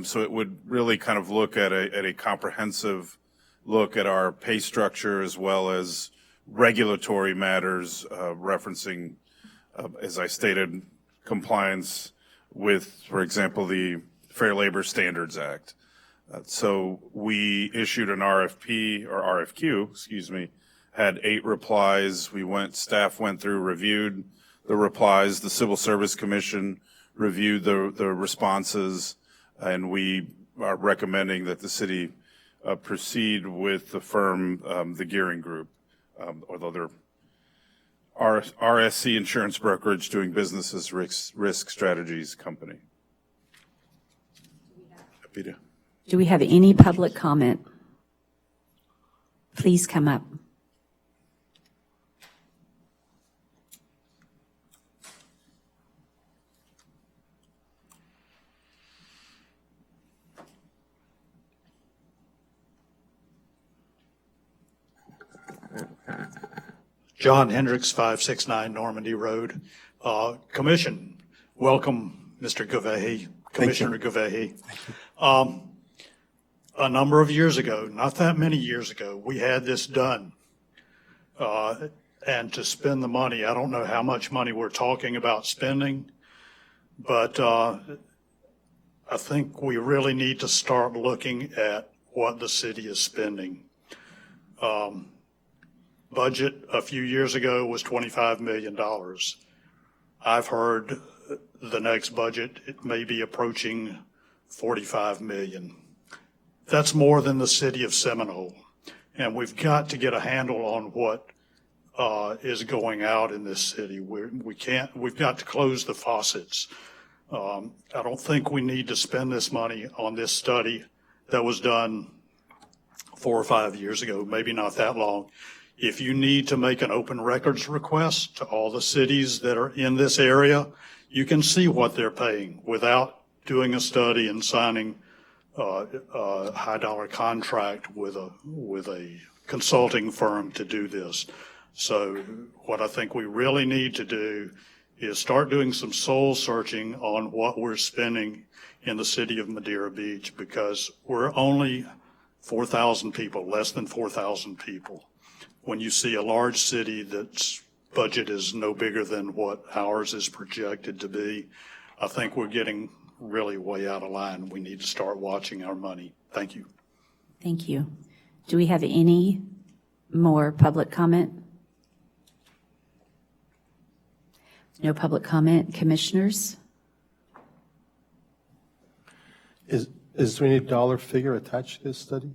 So it would really kind of look at a comprehensive look at our pay structure as well as regulatory matters referencing, as I stated, compliance with, for example, the Fair Labor Standards Act. So we issued an RFP or RFQ, excuse me, had 8 replies. Staff went through, reviewed the replies. The Civil Service Commission reviewed the responses, and we are recommending that the city proceed with the firm, the Gearing Group, although they're RSC Insurance Brokerage doing business as Risk Strategies Company. Happy to. Do we have any public comment? Please come up. John Hendricks, 569 Normandy Road. Commission, welcome, Mr. Gouveia, Commissioner Gouveia. A number of years ago, not that many years ago, we had this done. And to spend the money, I don't know how much money we're talking about spending, but I think we really need to start looking at what the city is spending. Budget a few years ago was $25 million. I've heard the next budget, it may be approaching $45 million. That's more than the city of Seminole. And we've got to get a handle on what is going out in this city. We've got to close the faucets. I don't think we need to spend this money on this study that was done 4 or 5 years ago, maybe not that long. If you need to make an open records request to all the cities that are in this area, you can see what they're paying without doing a study and signing a high dollar contract with a consulting firm to do this. So what I think we really need to do is start doing some soul searching on what we're spending in the city of Madeira Beach, because we're only 4,000 people, less than 4,000 people. When you see a large city that's budget is no bigger than what ours is projected to be, I think we're getting really way out of line. We need to start watching our money. Thank you. Thank you. Do we have any more public comment? No public comment. Commissioners? Is there any dollar figure attached to this study?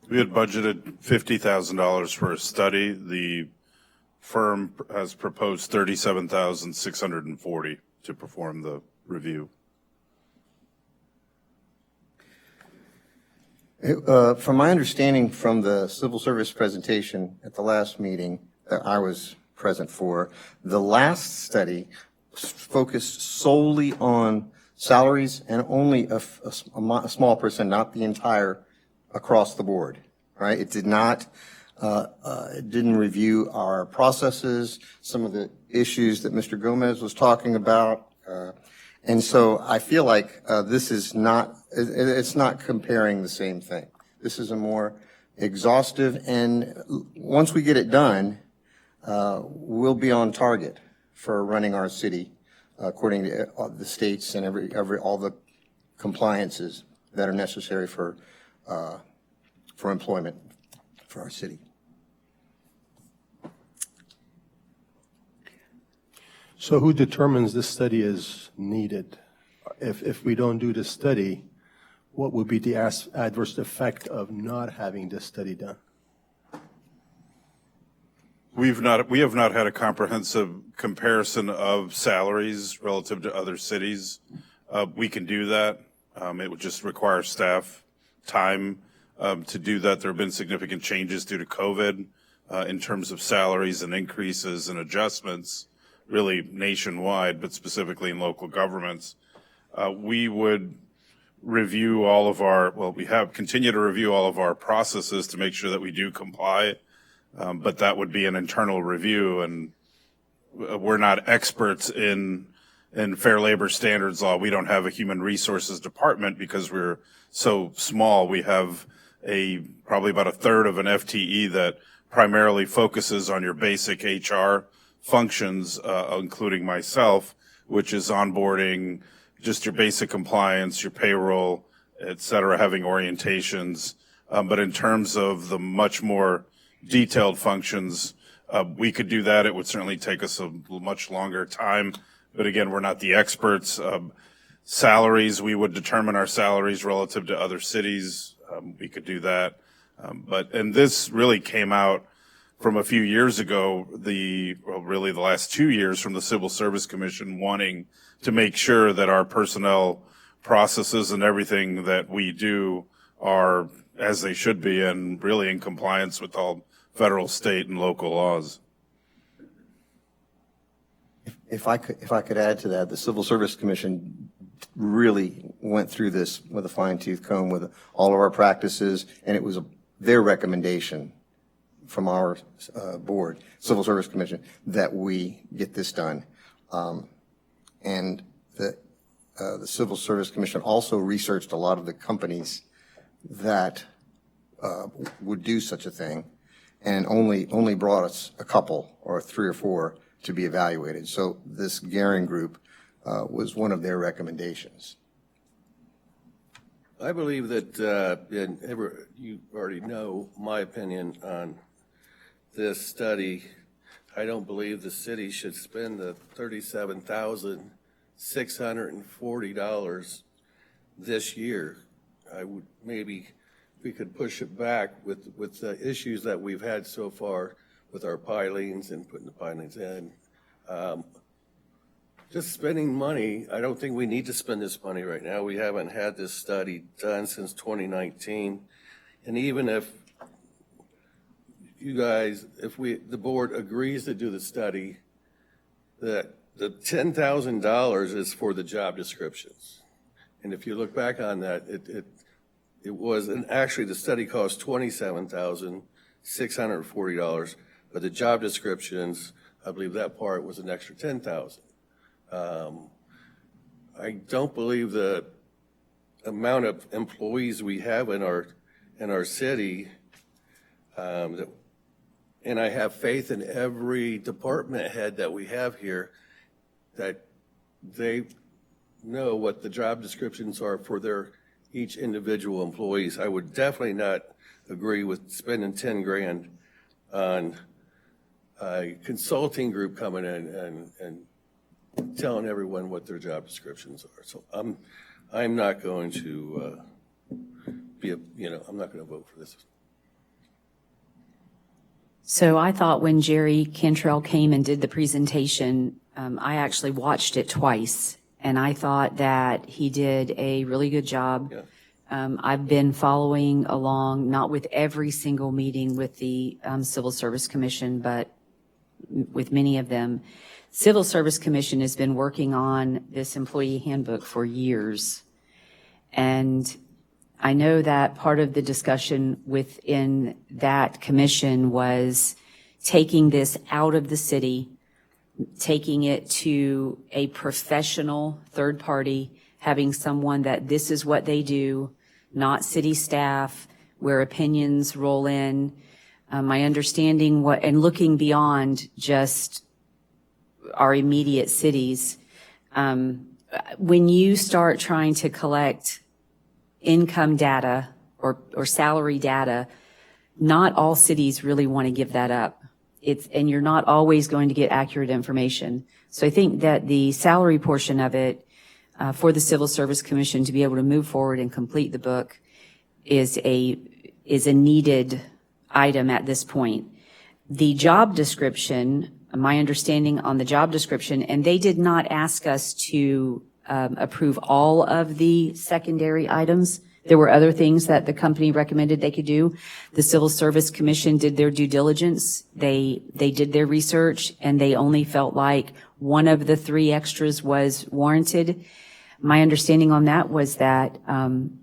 We had budgeted $50,000 for a study. The firm has proposed $37,640 to perform the review. From my understanding from the civil service presentation at the last meeting that I was present for, the last study focused solely on salaries and only a small percent, not the entire across the board, right? It did not, it didn't review our processes, some of the issues that Mr. Gomez was talking about. And so I feel like this is not, it's not comparing the same thing. This is a more exhaustive, and once we get it done, we'll be on target for running our city according to the states and all the compliances that are necessary for employment for our city. So who determines this study is needed? If we don't do this study, what would be the adverse effect of not having this study done? We have not had a comprehensive comparison of salaries relative to other cities. We can do that. It would just require staff time to do that. There have been significant changes due to COVID in terms of salaries and increases and adjustments, really nationwide, but specifically in local governments. We would review all of our, continue to review all of our processes to make sure that we do comply. But that would be an internal review, and we're not experts in in Fair Labor Standards Law, we don't have a human resources department because we're so small. We have probably about a third of an FTE that primarily focuses on your basic HR functions, including myself, which is onboarding, just your basic compliance, your payroll, et cetera, having orientations. But in terms of the much more detailed functions, we could do that. It would certainly take us a much longer time. But again, we're not the experts. Salaries, we would determine our salaries relative to other cities. We could do that. And this really came out from a few years ago, really the last 2 years, from the Civil Service Commission wanting to make sure that our personnel processes and everything that we do are as they should be and really in compliance with all federal, state, and local laws. If I could add to that, the Civil Service Commission really went through this with a fine-tooth comb with all of our practices, and it was their recommendation from our board, Civil Service Commission, that we get this done. And the Civil Service Commission also researched a lot of the companies that would do such a thing, and only brought us a couple or 3 or 4 to be evaluated. So this Garing group was one of their recommendations. I believe that, you already know my opinion on this study. I don't believe the city should spend the $37,640 this year. I would maybe, we could push it back with the issues that we've had so far with our pilings and putting the pilings in. Just spending money, I don't think we need to spend this money right now. We haven't had this study done since 2019. And even if you guys, the board agrees to do the study, that the $10,000 is for the job descriptions. And if you look back on that, it was, and actually the study cost $27,640, but the job descriptions, I believe that part was an extra $10,000. I don't believe the amount of employees we have in our city, and I have faith in every department head that we have here, that they know what the job descriptions are for their each individual employees. I would definitely not agree with spending 10 grand on a consulting group coming in and telling everyone what their job descriptions are. So I'm not going to I'm not going to vote for this. So I thought when Jerry Cantrell came and did the presentation, I actually watched it twice, and I thought that he did a really good job. Yeah. I've been following along, not with every single meeting with the Civil Service Commission, but with many of them. Civil Service Commission has been working on this employee handbook for years. And I know that part of the discussion within that commission was taking this out of the city, taking it to a professional third party, having someone that this is what they do, not city staff, where opinions roll in. My understanding and looking beyond just our immediate cities, when you start trying to collect income data or salary data, not all cities really want to give that up. And you're not always going to get accurate information. So I think that the salary portion of it for the Civil Service Commission to be able to move forward and complete the book is a needed item at this point. The job description, my understanding on the job description, and they did not ask us to approve all of the secondary items. There were other things that the company recommended they could do. The Civil Service Commission did their due diligence. They did their research, and they only felt like one of the 3 extras was warranted. My understanding on that was that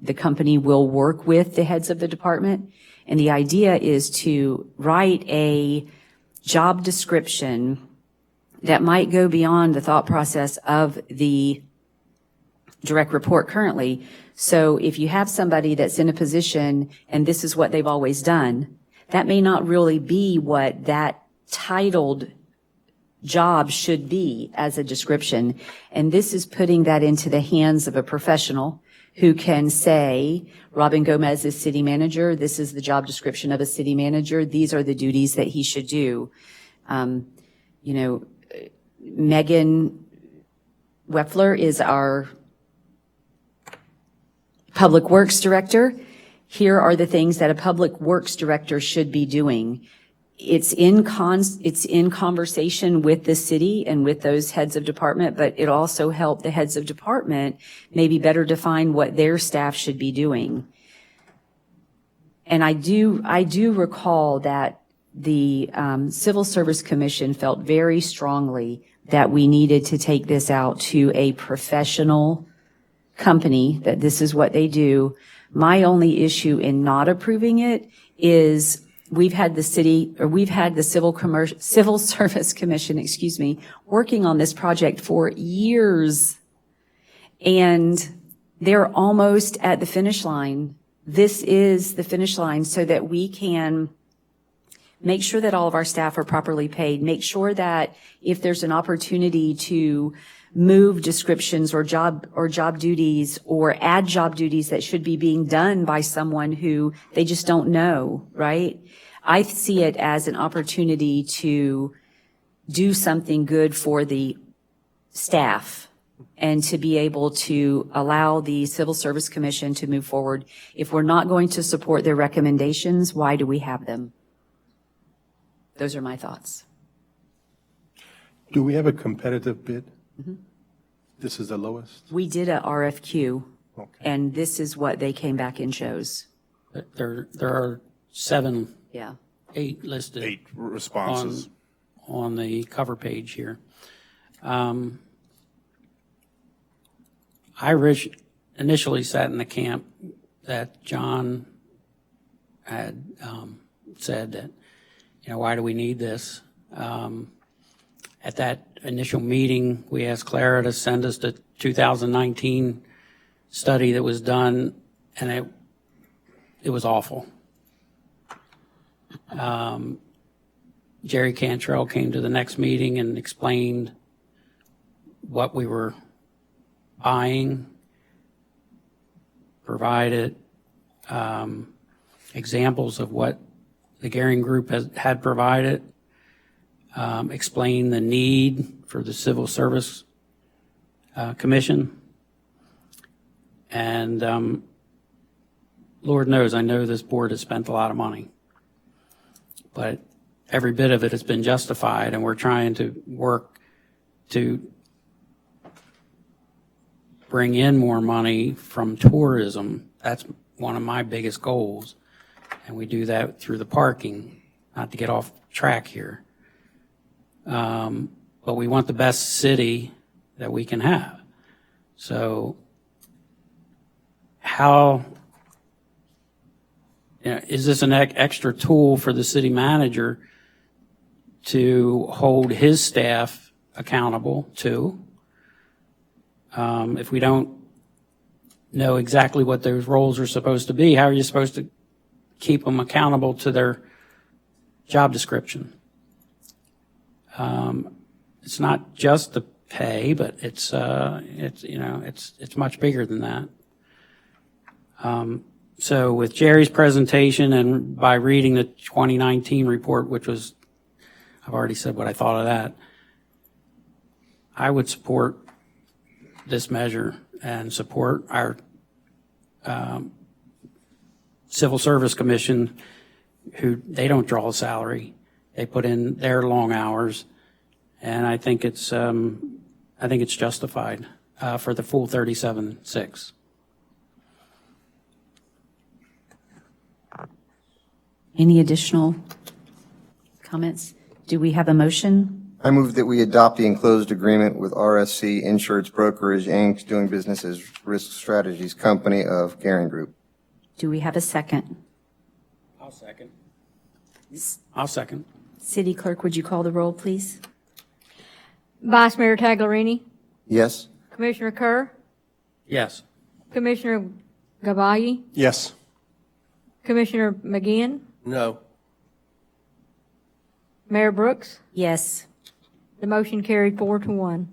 the company will work with the heads of the department, and the idea is to write a job description that might go beyond the thought process of the direct report currently. So if you have somebody that's in a position and this is what they've always done, that may not really be what that titled job should be as a description. And this is putting that into the hands of a professional who can say, Robin Gomez is city manager. This is the job description of a city manager. These are the duties that he should do. Megan Wepfler is our Public Works Director. Here are the things that a Public Works Director should be doing. It's in conversation with the city and with those heads of department, but it also helped the heads of department maybe better define what their staff should be doing. And I do recall that the Civil Service Commission felt very strongly that we needed to take this out to a professional company, that this is what they do. My only issue in not approving it is we've had the Civil Service Commission, working on this project for years. And they're almost at the finish line. This is the finish line so that we can make sure that all of our staff are properly paid, make sure that if there's an opportunity to move descriptions or job duties or add job duties that should be being done by someone who they just don't know, right? I see it as an opportunity to do something good for the staff and to be able to allow the Civil Service Commission to move forward. If we're not going to support their recommendations, why do we have them? Those are my thoughts. Do we have a competitive bid? This is the lowest? We did a RFQ, Okay. and this is what they came back and chose. There are 8 listed. 8 responses. On the cover page here. I initially sat in the camp that John had said that, why do we need this? At that initial meeting, we asked Clara to send us the 2019 study that was done, and it was awful. Jerry Cantrell came to the next meeting and explained what we were buying, provided examples of what the Gehring Group had provided, explained the need for the Civil Service Commission. And Lord knows, I know this board has spent a lot of money, but every bit of it has been justified, and we're trying to work to bring in more money from tourism. That's one of my biggest goals, and we do that through the parking, not to get off track here. But we want the best city that we can have. So how, is this an extra tool for the city manager to hold his staff accountable to? If we don't know exactly what those roles are supposed to be, how are you supposed to keep them accountable to their job description? It's not just the pay, but it's much bigger than that. So with Jerry's presentation and by reading the 2019 report, which was, I've already said what I thought of that, I would support this measure and support our Civil Service Commission, who they don't draw a salary. They put in their long hours, and I think it's justified for the full 37.6. Any additional comments? Do we have a motion? I move that we adopt the enclosed agreement with RSC Insurance Brokerage, Inc., doing business as Risk Strategies Company of Gehring Group. Do we have a second? I'll second. City Clerk, would you call the roll, please? Vice Mayor Taglerini, Yes? Commissioner Kerr, Yes. Commissioner Gavayi, Yes. Commissioner McGinn, No. Mayor Brooks. Yes. The motion carried 4-1.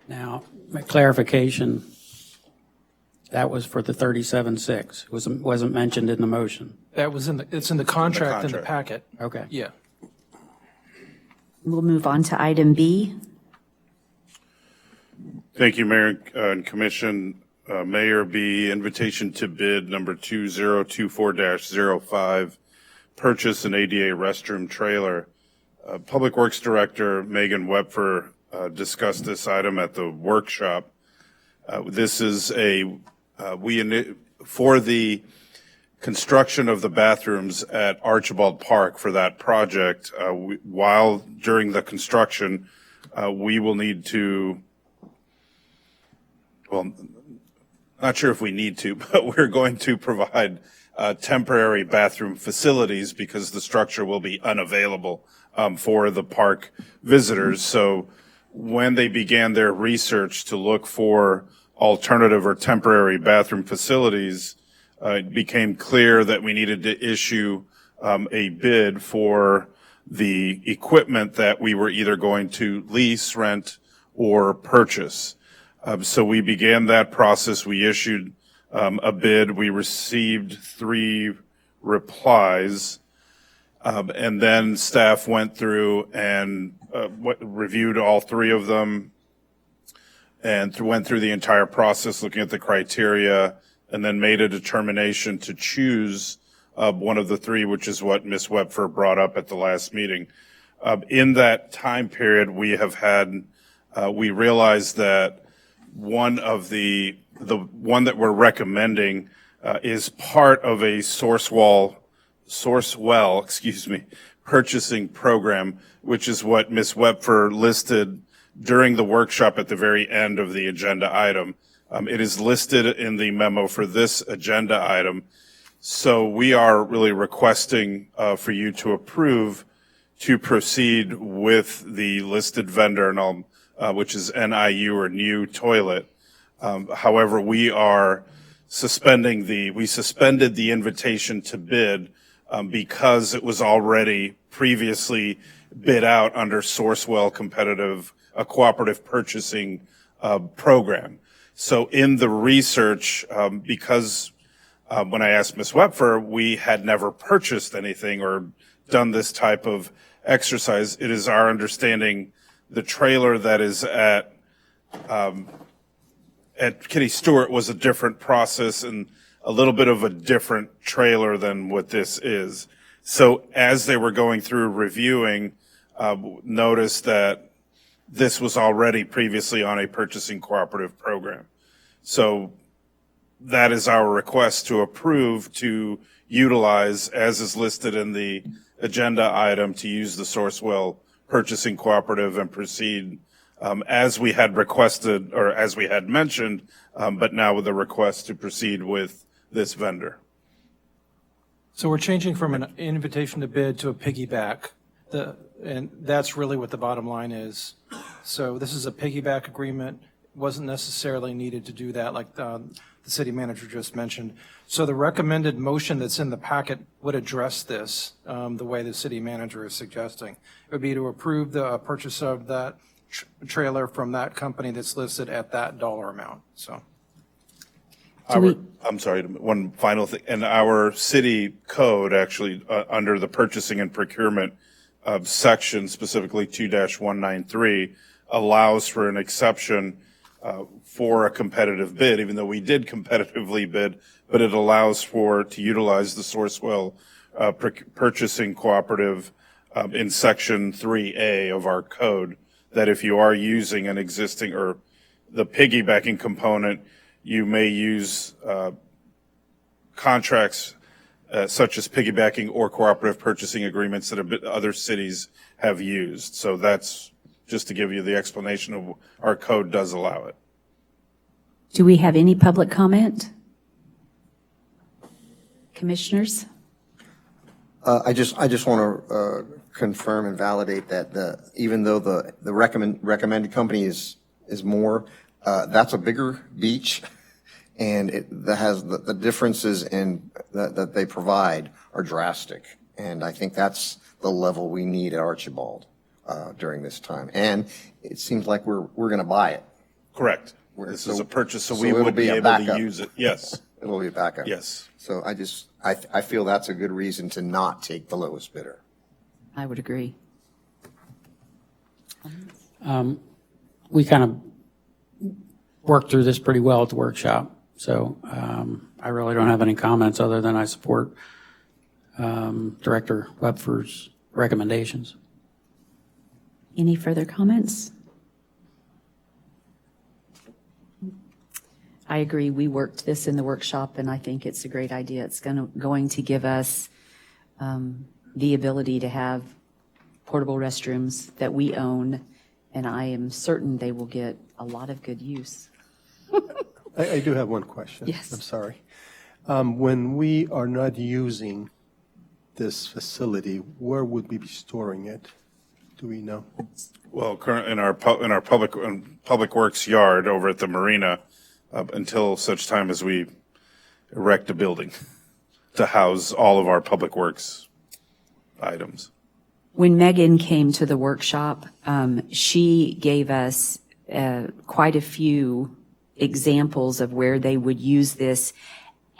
Now, my clarification, that was for the 37.6. Wasn't mentioned in the motion. That was it's in the contract in the contract. packet. Okay. Yeah. We'll move on to item B. Thank you, Mayor and Commission. Mayor B, invitation to bid number 2024-05, purchase an ADA restroom trailer. Public Works Director Megan Wepfer discussed this item at the workshop. This is for the construction of the bathrooms at Archibald Park for that project. While during the construction, we will need to, well, not sure if we need to, but we're going to provide temporary bathroom facilities because the structure will be unavailable for the park visitors. So when they began their research to look for alternative or temporary bathroom facilities, it became clear that we needed to issue a bid for the equipment that we were either going to lease, rent, or purchase. So we began that process. We issued a bid. We received 3 replies. And then staff went through and reviewed all 3 of them and went through the entire process looking at the criteria and then made a determination to choose one of the 3, which is what Ms. Wepfer brought up at the last meeting. In that time period, we realized that one of the one that we're recommending is part of a Sourcewell, purchasing program, which is what Ms. Wepfer listed during the workshop at the very end of the agenda item. It is listed in the memo for this agenda item. So we are really requesting for you to approve to proceed with the listed vendor, and which is NIU or New Toilet. However, we suspended the invitation to bid because it was already previously bid out under Sourcewell a cooperative purchasing program. So in the research, because when I asked Ms. Wepfer, we had never purchased anything or done this type of exercise, it is our understanding the trailer that is at Kitty Stewart was a different process and a little bit of a different trailer than what this is. So as they were going through reviewing, noticed that this was already previously on a purchasing cooperative program. So that is our request to approve to utilize, as is listed in the agenda item, to use the Sourcewell purchasing cooperative and proceed as we had requested or as we had mentioned, but now with a request to proceed with this vendor. So we're changing from an invitation to bid to a piggyback. And that's really what the bottom line is. So this is a piggyback agreement. Wasn't necessarily needed to do that like the city manager just mentioned. So the recommended motion that's in the packet would address this the way the city manager is suggesting. It would be to approve the purchase of that trailer from that company that's listed at that dollar amount. So. I'm sorry, one final thing. And our city code actually under the purchasing and procurement section, specifically 2-193, allows for an exception for a competitive bid, even though we did competitively bid, but it allows to utilize the Sourcewell purchasing cooperative in section 3A of our code, that if you are using an existing or the piggybacking component, you may use contracts such as piggybacking or cooperative purchasing agreements that other cities have used. So that's just to give you the explanation of our code does allow it. Do we have any public comment? Commissioners? I just want to confirm and validate that even though the recommended company is more, that's a bigger beach, and that has the differences in that they provide are drastic, and I think that's the level we need at Archibald during this time. And it seems like we're going to buy it. Correct. This is a purchase, so we it'll would be a able backup. to use it. Yes. It will be a backup. Yes. So I feel that's a good reason to not take the lowest bidder. I would agree. We kind of worked through this pretty well at the workshop, so I really don't have any comments other than I support Director Wepfer's recommendations. Any further comments? I agree. We worked this in the workshop, and I think it's a great idea. It's going to give us the ability to have portable restrooms that we own, and I am certain they will get a lot of good use. I do have one question. Yes. I'm sorry. When we are not using this facility, where would we be storing it? Do we know? Well, in our public works yard over at the marina, until such time as we erect a building to house all of our public works items. When Megan came to the workshop, she gave us quite a few examples of where they would use this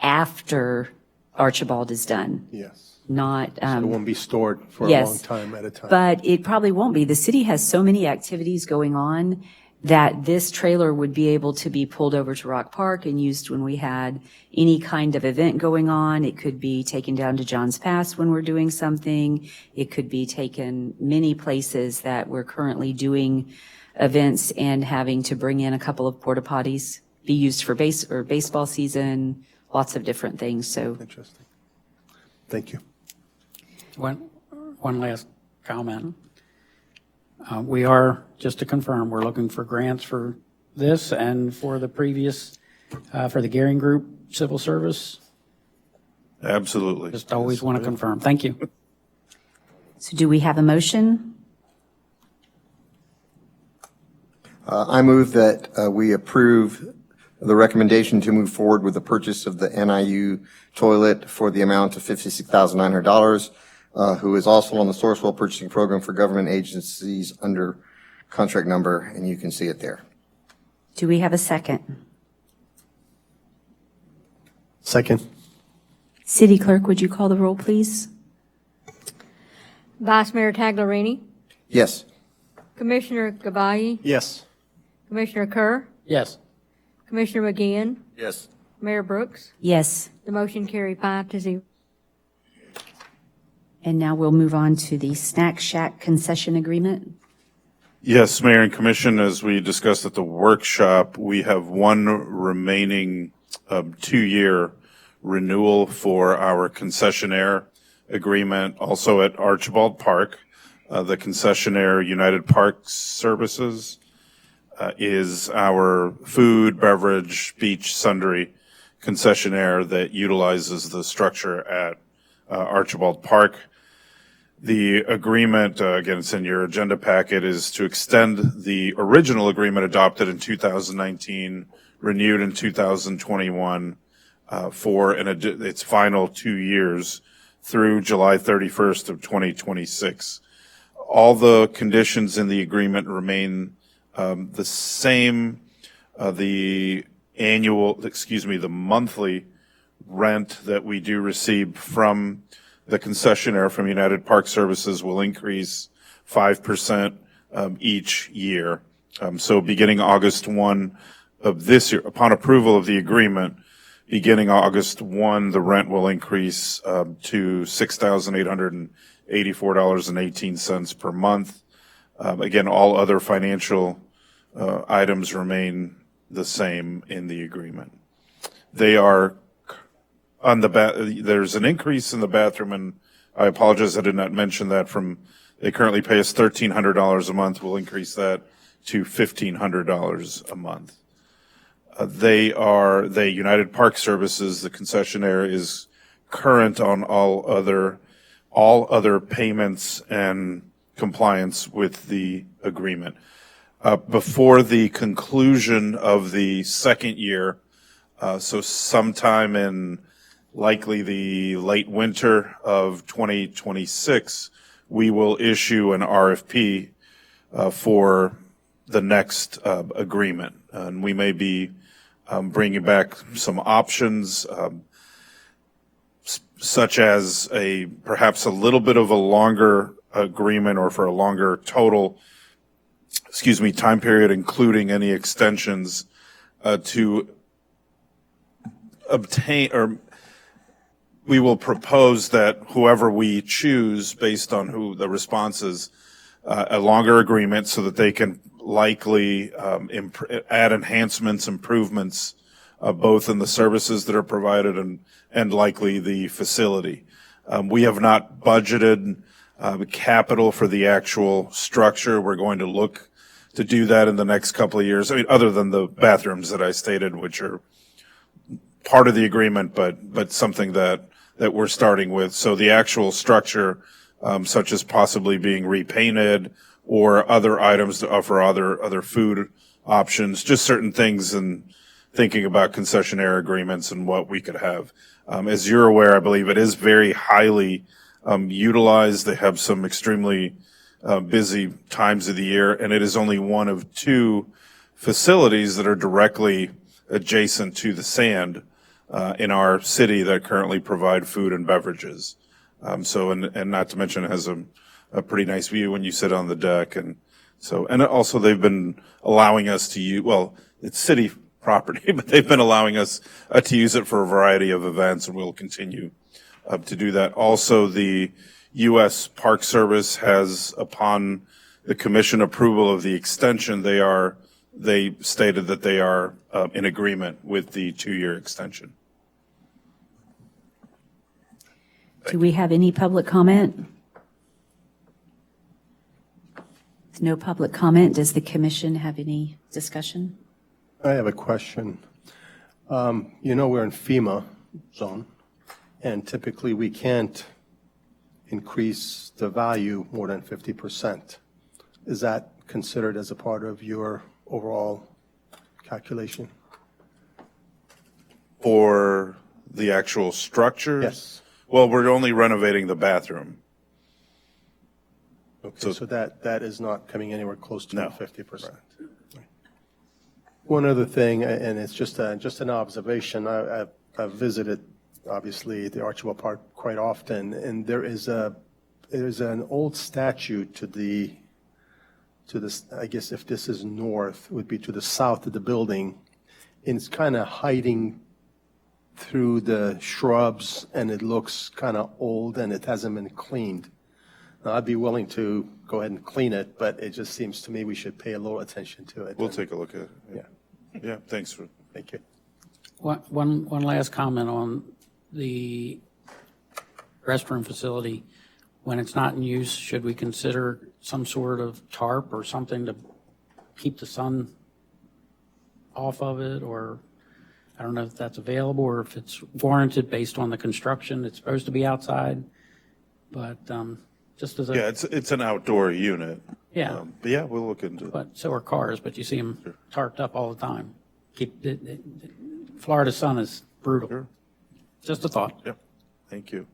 after Archibald is done. Yes. Not, It won't be stored for a yes, long time at a time. but it probably won't be. The city has so many activities going on that this trailer would be able to be pulled over to Rock Park and used when we had any kind of event going on. It could be taken down to Johns Pass when we're doing something. It could be taken many places that we're currently doing events and having to bring in a couple of porta potties, be used for baseball season, lots of different things. So Interesting. Thank you. One last comment. We are, just to confirm, we're looking for grants for this and for the previous, for the Gearing Group Civil Service. Absolutely. Just always want to confirm. Thank you. So do we have a motion? I move that we approve the recommendation to move forward with the purchase of the NIU toilet for the amount of $56,900, who is also on the Sourcewell Purchasing Program for government agencies under contract number, and you can see it there. Do we have a second? Second. City Clerk, would you call the roll, please? Vice Mayor Taglerini, Yes. Commissioner Gabai, Yes. Commissioner Kerr, Yes. Commissioner McGinn, Yes. Mayor Brooks. Yes. The motion carried 5-0. And now we'll move on to the Snack Shack concession agreement. Yes, Mayor and Commission, as we discussed at the workshop, we have one remaining 2-year renewal for our concessionaire agreement, also at Archibald Park. The concessionaire United Park Services is our food, beverage, beach, sundry concessionaire that utilizes the structure at Archibald Park. The agreement, again, it's in your agenda packet, is to extend the original agreement adopted in 2019, renewed in 2021, for its final 2 years through July 31st of 2026. All the conditions in the agreement remain the same. The monthly rent that we do receive from the concessionaire from United Park Services will increase 5% each year. So beginning August 1 of this year, upon approval of the agreement, beginning August 1, the rent will increase to $6,884.18 per month. Again, all other financial items remain the same in the agreement. They are on there's an increase in the bathroom, and I apologize I did not mention that. They currently pay us $1,300 a month. We'll increase that to $1,500 a month. United Park Services, the concessionaire, is current on all other all other payments and compliance with the agreement. Before the conclusion of the second year, so sometime in likely the late winter of 2026, we will issue an RFP for the next agreement. And we may be bringing back some options, such as perhaps a little bit of a longer agreement or for a longer total, time period, including any extensions to obtain, or we will propose that whoever we choose based on who the response is, a longer agreement so that they can likely add enhancements, improvements, both in the services that are provided and likely the facility. We have not budgeted capital for the actual structure. We're going to look to do that in the next couple of years. I mean, other than the bathrooms that I stated, which are part of the agreement, but something that we're starting with. So the actual structure, such as possibly being repainted or other items to offer other food options, just certain things, and thinking about concessionaire agreements and what we could have. As you're aware, I believe it is very highly utilized. They have some extremely busy times of the year, and it is only one of two facilities that are directly adjacent to the sand in our city that currently provide food and beverages. And not to mention it has a pretty nice view when you sit on the deck. And also they've been allowing us to use, well, it's city property, but they've been allowing us to use it for a variety of events, and we'll continue to do that. Also, the U.S. Park Service has, upon the commission approval of the extension, they stated that they are in agreement with the 2-year extension. Do we have any public comment? There's no public comment. Does the commission have any discussion? I have a question. We're in FEMA zone, and typically we can't increase the value more than 50%. Is that considered as a part of your overall calculation? For the actual structure? Yes. Well, we're only renovating the bathroom. Okay, so that is not coming anywhere close to No. 50%. One other thing, and it's just an observation. I've visited, obviously, the Archibald Park quite often, and there's an old statue to this, I guess if this is north, would be to the south of the building, and it's kind of hiding through the shrubs, and it looks kind of old, and it hasn't been cleaned. Now, I'd be willing to go ahead and clean it, but it just seems to me we should pay a little attention to it. We'll take a look at it. Yeah. Yeah, thanks. Thank you. One last comment on the restroom facility. When it's not in use, should we consider some sort of tarp or something to keep the sun off of it? Or I don't know if that's available or if it's warranted based on the construction. It's supposed to be outside, but just as a... Yeah, it's an outdoor unit. Yeah. But yeah, we'll look into it. But so are cars, but you see them tarped up all the time. Florida sun is brutal. Sure. Just a thought. Yep. Thank you.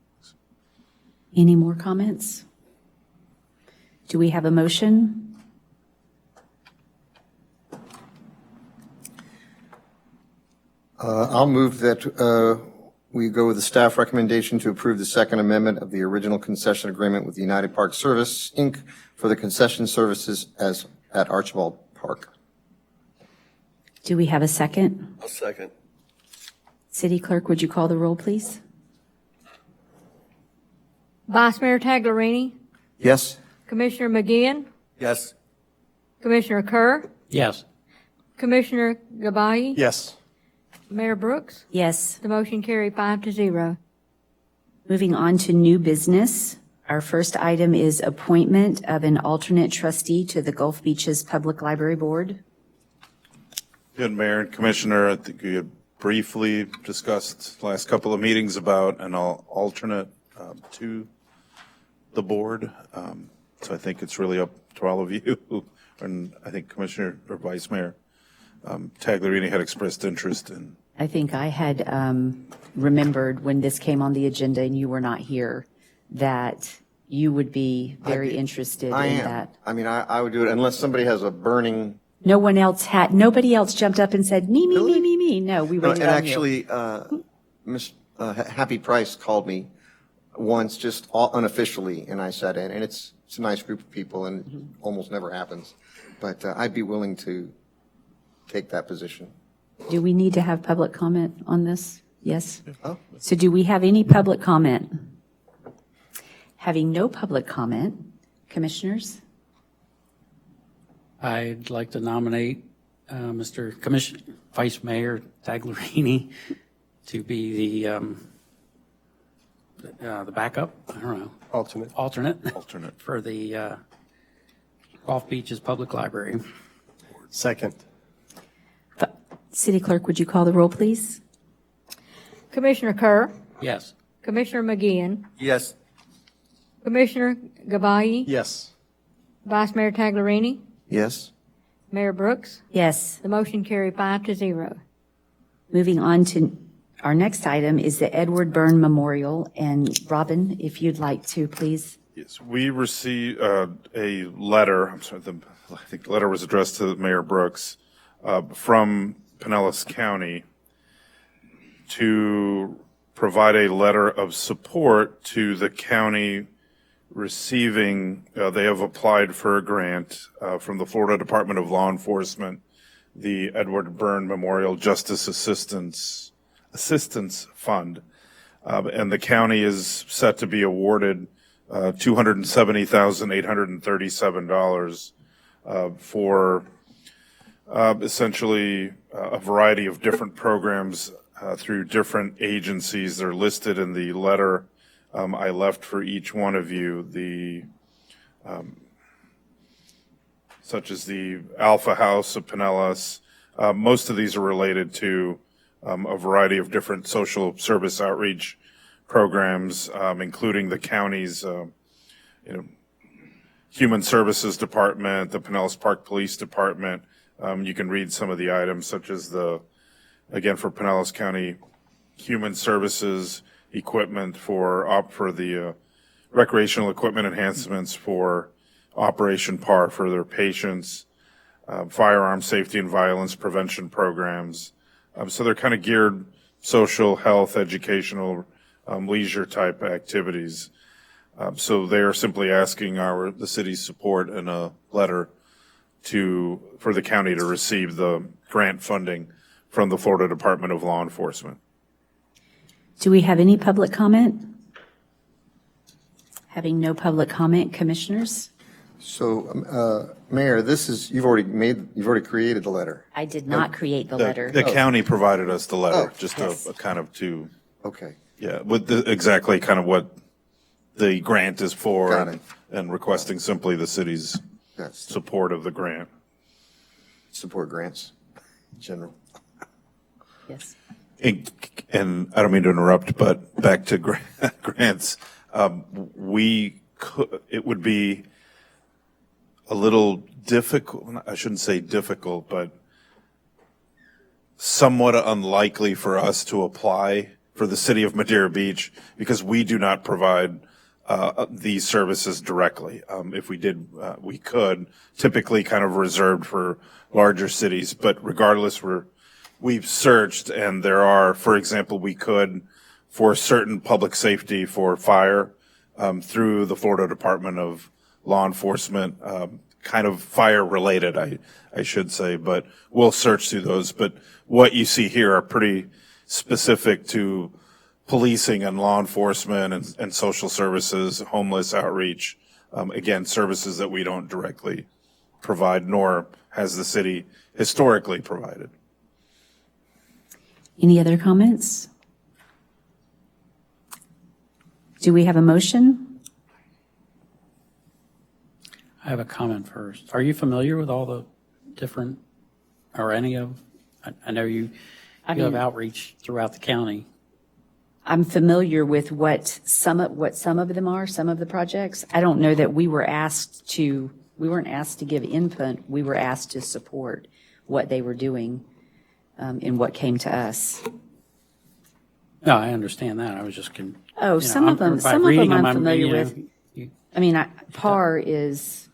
Any more comments? Do we have a motion? I'll move that we go with the staff recommendation to approve the second amendment of the original concession agreement with United Park Service, Inc. for the concession services at Archibald Park. Do we have a second? I'll second. City Clerk, would you call the roll, please? Vice Mayor Taglerini, Yes? Commissioner McGeehan, Yes. Commissioner Kerr, Yes. Commissioner Gabai, Yes. Mayor Brooks. Yes. The motion carried 5-0. Moving on to new business. Our first item is appointment of an alternate trustee to the Gulf Beaches Public Library Board. Good, Mayor and Commissioner. I think we had briefly discussed last couple of meetings about an alternate to the board. So I think it's really up to all of you. And I think Commissioner or Vice Mayor Tagliarini had expressed interest in. I think I had remembered when this came on the agenda and you were not here, that you would be very interested I in am. that. I mean, I would do it unless somebody has a burning. Nobody else jumped up and said, me, me, me, me, me. No, we No, waited and on actually, Miss Happy Price called me once, just unofficially, and I sat in, and it's a nice group of people, and almost never happens. But I'd be willing to take that position. you. Do we need to have public comment on this? Yes? Oh. So do we have any public comment? Having no public comment, commissioners? I'd like to nominate Mr. Vice Mayor Tagliarini to be the backup, I don't know, alternate for the Gulf Beaches Public Library. Second. City Clerk, would you call the roll, please? Commissioner Kerr, Yes. Commissioner McGeehan, Yes. Commissioner Gabai, Yes. Vice Mayor Tagliarini, Yes? Mayor Brooks. Yes. The motion carried 5-0. Moving on to our next item is the Edward Byrne Memorial. And Robin, if you'd like to, please. Yes, we received a letter, I think the letter was addressed to Mayor Brooks, from Pinellas County to provide a letter of support to the county receiving, they have applied for a grant from the Florida Department of Law Enforcement, the Edward Byrne Memorial Justice Assistance Fund. And the county is set to be awarded $270,837 for essentially a variety of different programs through different agencies. They're listed in the letter I left for each one of you, such as the Alpha House of Pinellas. Most of these are related to a variety of different social service outreach programs, including the county's, Human Services Department, the Pinellas Park Police Department. You can read some of the items, such as again, for Pinellas County Human Services equipment for the recreational equipment enhancements for Operation PAR for their patients, firearm safety and violence prevention programs. So they're kind of geared social, health, educational, leisure type activities. So they are simply asking the city's support in a letter for the county to receive the grant funding from the Florida Department of Law Enforcement. Do we have any public comment? Having no public comment, commissioners? So, Mayor, you've already created the letter. I did not create the letter. The county provided us the letter, just yes. a kind of to, Okay. yeah, with exactly kind of what the grant is for. Got it. And requesting simply the city's Yes. support of the grant. Support grants, in general. Yes. And I don't mean to interrupt, but back to grants, it would be a little difficult, I shouldn't say difficult, but somewhat unlikely for us to apply for the city of Madeira Beach because we do not provide these services directly. If we did, we could, typically kind of reserved for larger cities, but regardless, we've searched and there are, for example, we could, for certain public safety for fire, through the Florida Department of Law Enforcement, kind of fire related, I should say, but we'll search through those. But what you see here are pretty specific to policing and law enforcement and social services, homeless outreach, again, services that we don't directly provide, nor has the city historically provided. Any other comments? Do we have a motion? I have a comment first. Are you familiar with all the different, or any of, I know you have outreach throughout the county. I'm familiar with what some of them are, some of the projects. I don't know that we weren't asked to give input. We were asked to support what they were doing in what came to us. No, I understand that. I was just, Oh, some of them I'm familiar with. I mean, PAR is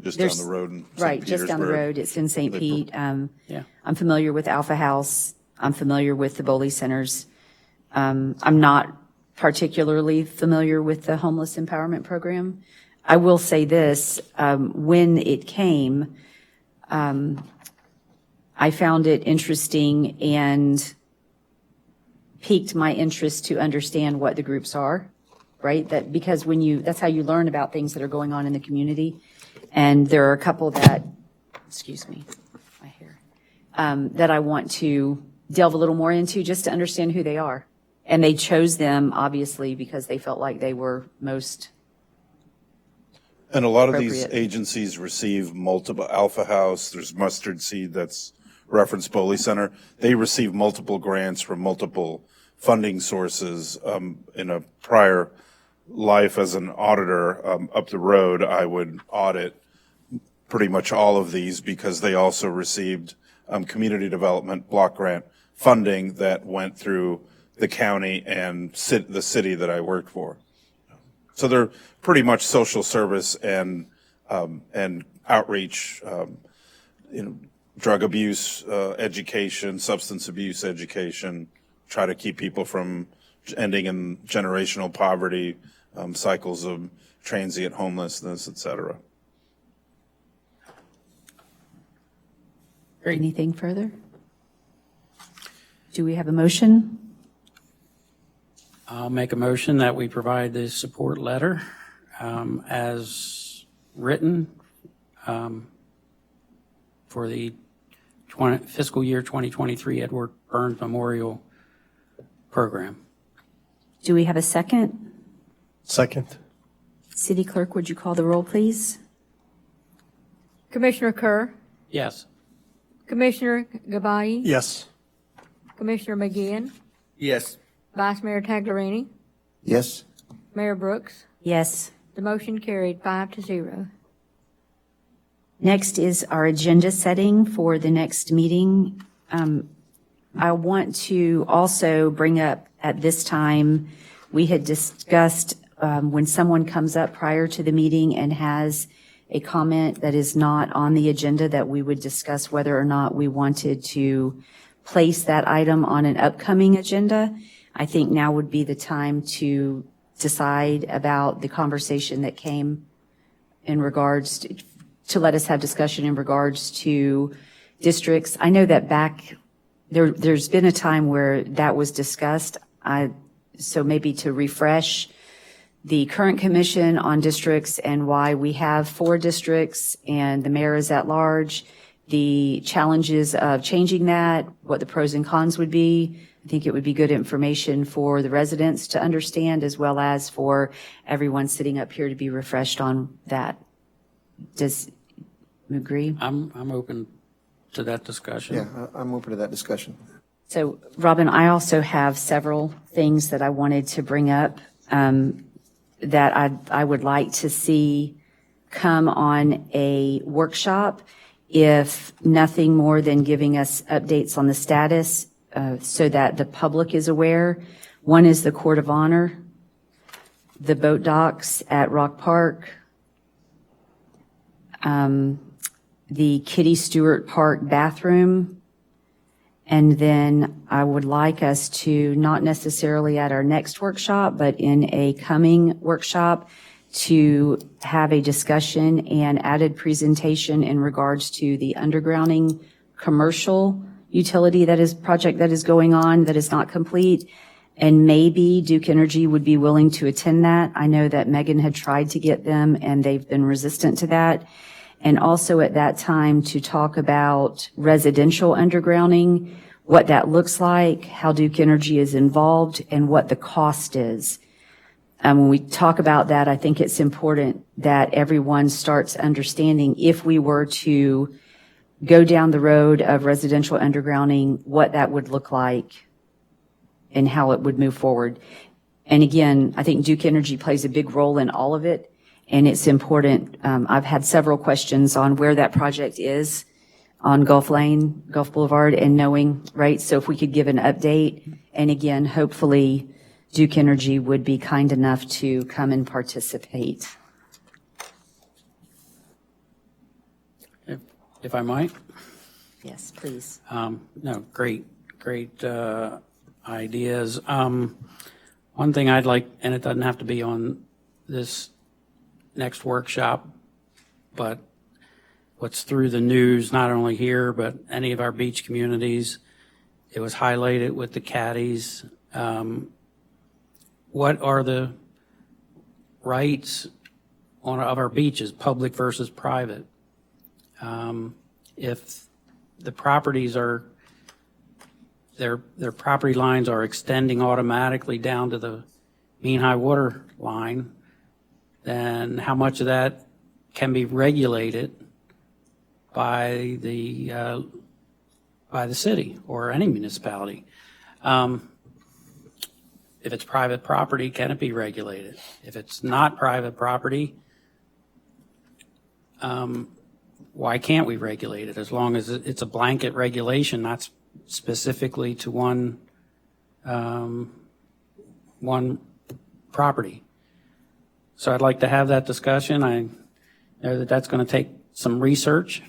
Just down the road in St. right, just down the Petersburg. road. It's in St. Pete. Yeah. I'm familiar with Alpha House. I'm familiar with the Bowley Centers. I'm not particularly familiar with the Homeless Empowerment Program. I will say this, when it came, I found it interesting and piqued my interest to understand what the groups are, right? That because that's how you learn about things that are going on in the community. And there are a couple that, excuse me, my hair, that I want to delve a little more into just to understand who they are. And they chose them, obviously, because they felt like they were most And a lot of these appropriate. agencies receive multiple, Alpha House, there's Mustard Seed that's referenced Bowley Center. They receive multiple grants from multiple funding sources. In a prior life as an auditor up the road, I would audit pretty much all of these because they also received community development block grant funding that went through the county and the city that I worked for. So they're pretty much social service and outreach, drug abuse education, substance abuse education, try to keep people from ending in generational poverty, cycles of transient homelessness, et cetera. Anything further? Do we have a motion? I'll make a motion that we provide the support letter as written for the fiscal year 2023 Edward Burns Memorial Program. Do we have a second? Second. City Clerk, would you call the roll, please? Commissioner Kerr, Yes. Commissioner Gabai, Yes. Commissioner McGeehan, Yes. Vice Mayor Taglerini, Yes? Mayor Brooks. Yes. The motion carried 5-0. Next is our agenda setting for the next meeting. I want to also bring up at this time, we had discussed when someone comes up prior to the meeting and has a comment that is not on the agenda, that we would discuss whether or not we wanted to place that item on an upcoming agenda. I think now would be the time to decide about the conversation that came in regards to let us have discussion in regards to districts. I know that there's been a time where that was discussed. So maybe to refresh the current commission on districts and why we have 4 districts and the mayor is at large, the challenges of changing that, what the pros and cons would be. I think it would be good information for the residents to understand as well as for everyone sitting up here to be refreshed on that. Does you agree? I'm open to that discussion. Yeah, I'm open to that discussion. So, Robin, I also have several things that I wanted to bring up that I would like to see come on a workshop, if nothing more than giving us updates on the status so that the public is aware. One is the Court of Honor, the boat docks at Rock Park, the Kitty Stewart Park bathroom, and then I would like us to, not necessarily at our next workshop, but in a coming workshop, to have a discussion and added presentation in regards to the undergrounding commercial utility project that is going on that is not complete. And maybe Duke Energy would be willing to attend that. I know that Megan had tried to get them and they've been resistant to that. And also at that time to talk about residential undergrounding, what that looks like, how Duke Energy is involved, and what the cost is. When we talk about that, I think it's important that everyone starts understanding if we were to go down the road of residential undergrounding, what that would look like and how it would move forward. And again, I think Duke Energy plays a big role in all of it, and it's important. I've had several questions on where that project is on Gulf Lane, Gulf Boulevard, and knowing, right? So if we could give an update, and again, hopefully Duke Energy would be kind enough to come and participate. If I might? Yes, please. No, great ideas. One thing I'd like, and it doesn't have to be on this next workshop, but what's through the news, not only here, but any of our beach communities, it was highlighted with the caddies. What are the rights of our beaches, public versus private? If the properties are, their property lines are extending automatically down to the mean high water line, then how much of that can be regulated by the city or any municipality? If it's private property, can it be regulated? If it's not private property, why can't we regulate it? As long as it's a blanket regulation, not specifically to one property. So I'd like to have that discussion. I know that that's going to take some research,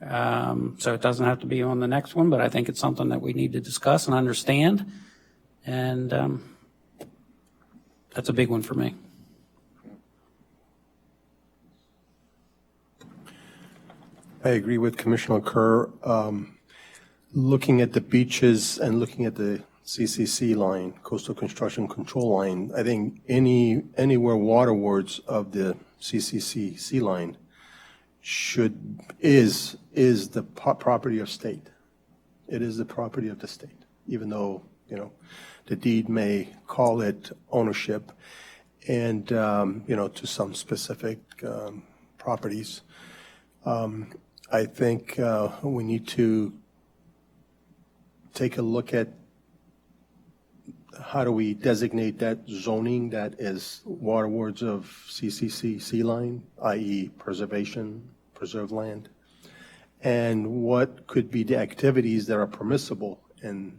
so it doesn't have to be on the next one, but I think it's something that we need to discuss and understand, and that's a big one for me. I agree with Commissioner Kerr. Looking at the beaches and looking at the CCC line, Coastal Construction Control Line, I think anywhere waterwards of the CCC line is the property of state. It is the property of the state, even though, the deed may call it ownership and, to some specific properties. I think we need to take a look at how do we designate that zoning that is waterwards of CCC sea line, i.e. preserved land, and what could be the activities that are permissible in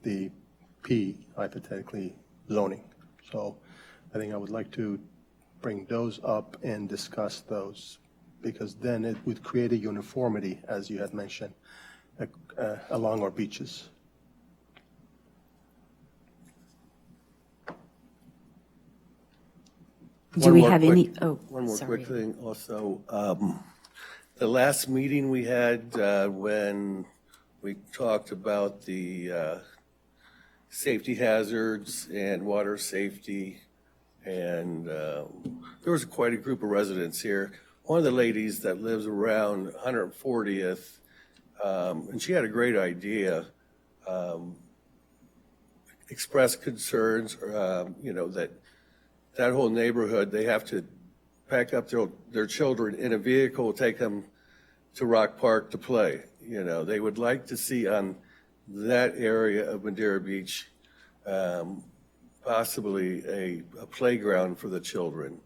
the P, hypothetically, zoning. So I think I would like to bring those up and discuss those, because then it would create a uniformity, as you had mentioned, along our beaches. Do we have any? Oh, one more sorry. quick thing also. The last meeting we had when we talked about the safety hazards and water safety, and there was quite a group of residents here. One of the ladies that lives around 140th, and she had a great idea, expressed concerns, that whole neighborhood, they have to pack up their children in a vehicle, take them to Rock Park to play. They would like to see on that area of Madeira Beach possibly a playground for the children.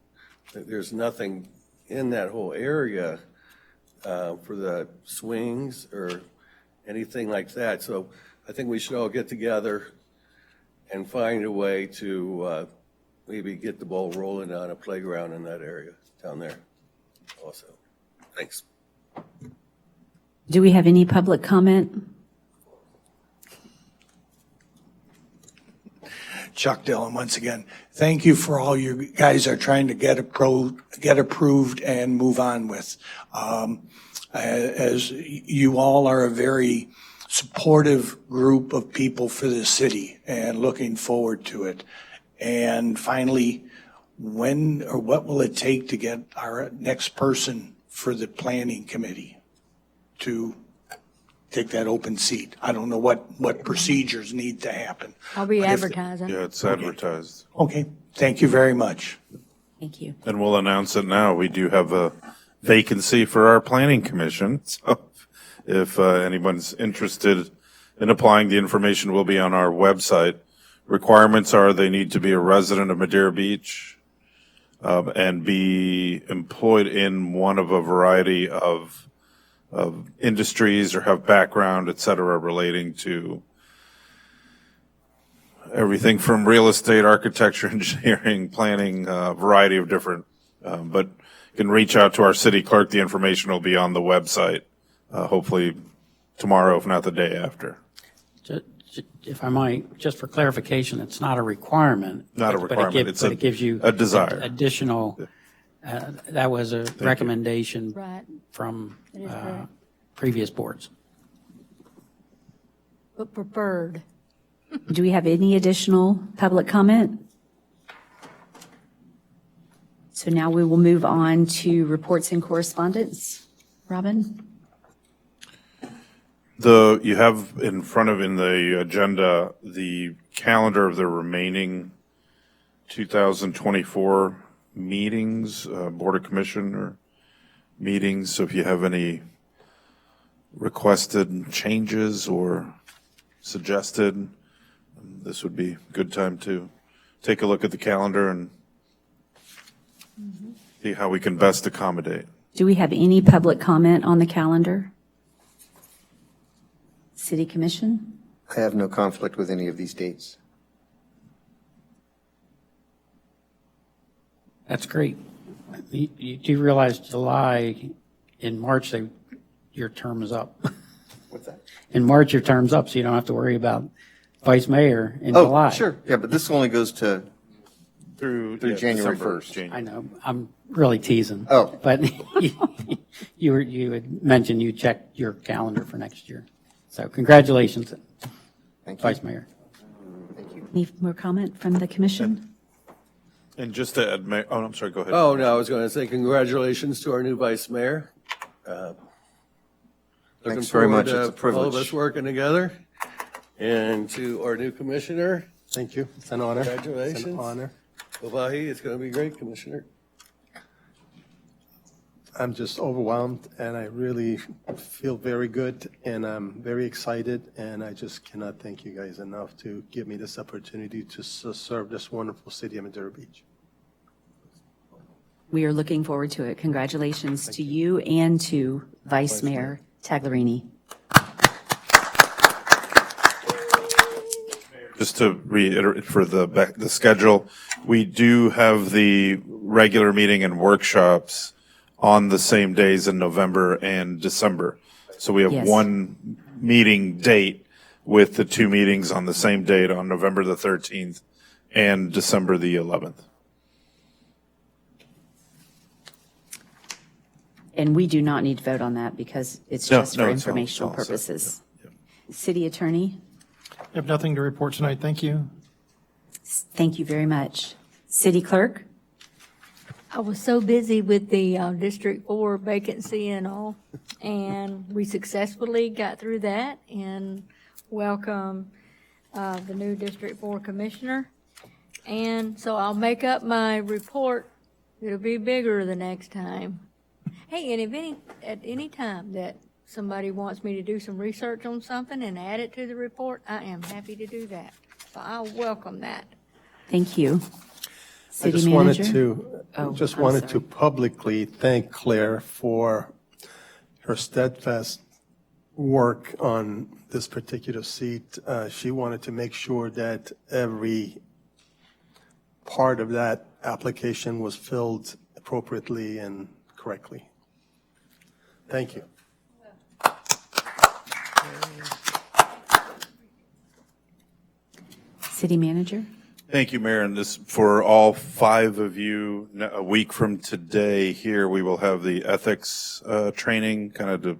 There's nothing in that whole area for the swings or anything like that. So I think we should all get together and find a way to maybe get the ball rolling on a playground in that area down there also. Thanks. Do we have any public comment? Chuck Dillon, once again, thank you for all you guys are trying to get approved and move on with. As you all are a very supportive group of people for the city and looking forward to it. And finally, when or what will it take to get our next person for the planning committee to take that open seat? I don't know what procedures need to happen. I'll be advertising. Yeah, it's advertised. Okay, thank you very much. Thank you. And we'll announce it now. We do have a vacancy for our planning commission. So if anyone's interested in applying, the information will be on our website. requirements are they need to be a resident of Madeira Beach and be employed in one of a variety of industries or have background, et cetera, relating to everything from real estate, architecture, engineering, planning, a variety of different, but you can reach out to our city clerk. The information will be on the website, hopefully tomorrow, if not the day after. If I might, just for clarification, it's not a requirement. Not a requirement, it's But it gives you a desire. Additional, that was a recommendation Right. from That is correct. previous boards. But preferred. Do we have any additional public comment? So now we will move on to reports and correspondence. Robin? You have in front of in the agenda, the calendar of the remaining 2024 meetings, Board of Commissioner meetings. So if you have any requested changes or suggested, this would be a good time to take a look at the calendar and see how we can best accommodate. Do we have any public comment on the calendar? City Commission? I have no conflict with any of these dates. That's great. You do realize July, in March, your term is up. What's that? In March, your term's up, so you don't have to worry about vice mayor in July. Oh, sure. Yeah, but this only goes to, Through January December, 1st. January. I know, I'm really teasing. Oh. But you had mentioned you checked your calendar for next year. So congratulations, thank you. Vice Mayor. Any more comment from the commission? And just to add, oh, I'm sorry, go ahead. Oh, no, I was going to say congratulations to our new vice mayor. Thanks very much. It's a All of privilege. us working together. And to our new commissioner, Thank you. It's an honor. It's an congratulations. honor. Wahi, it's going to be great, Commissioner. I'm just overwhelmed, and I really feel very good, and I'm very excited, and I just cannot thank you guys enough to give me this opportunity to serve this wonderful city of Madeira Beach. We are looking forward to it. Congratulations to you and to Vice Mayor Taglerini. Just to reiterate for the schedule, we do have the regular meeting and workshops on the same days in November and December. So we have Yes. one meeting date with the two meetings on the same date on November the 13th and December the 11th. And we do not need to vote on that because it's No, just no, for it's all- informational it's all set. purposes. City Attorney, I have nothing to report tonight. Thank you. thank you very much. City Clerk? I was so busy with the District 4 vacancy and all, and we successfully got through that and welcome the new District 4 Commissioner. And so I'll make up my report. It'll be bigger the next time. Hey, and if at any time that somebody wants me to do some research on something and add it to the report, I am happy to do that. So I'll welcome that. Thank you. I City just wanted Manager? to, Oh, just I'm wanted sorry. to publicly thank Claire for her steadfast work on this particular seat. She wanted to make sure that every part of that application was filled appropriately and correctly. Thank you. City Manager? Thank you, Mayor. And this, for all five of you, a week from today here, we will have the ethics training, kind of to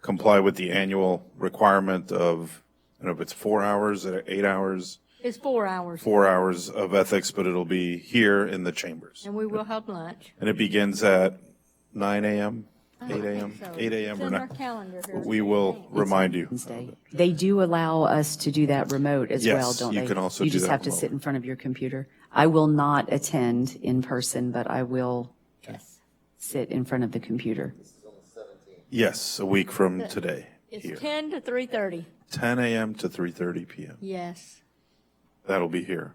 comply with the annual requirement of, I don't know if it's 4 hours, 8 hours, It's 4 hours. 4 hours of ethics, but it'll be here in the chambers. And we will have lunch. And it begins at 9 a.m., I 8 don't think a.m., so. 8 a.m. It's or in our not. calendar here. We will remind you. Wednesday. They do allow us to do that remote as well, Yes, don't you they? can also You do just that have to remote. sit in front of your computer. I will not attend in person, but I will sit in front of the computer. Yes, a week from today It's here. 10 to 3:30. 10 a.m. to 3:30 p.m. Yes. that'll be here.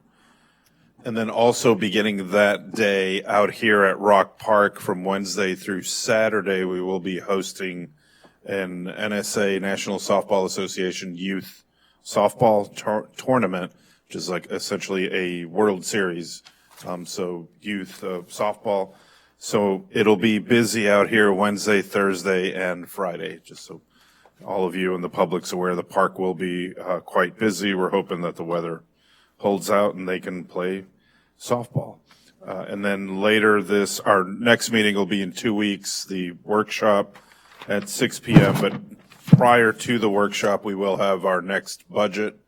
And then also beginning that day out here at Rock Park from Wednesday through Saturday, we will be hosting an NSA, National Softball Association Youth Softball Tournament, which is like essentially a World Series. So youth softball. So it'll be busy out here Wednesday, Thursday, and Friday, just so all of you and the public's aware. The park will be quite busy. We're hoping that the weather holds out and they can play softball. And then later our next meeting will be in 2 weeks, the workshop at 6 p.m. But prior to the workshop, we will have our next budget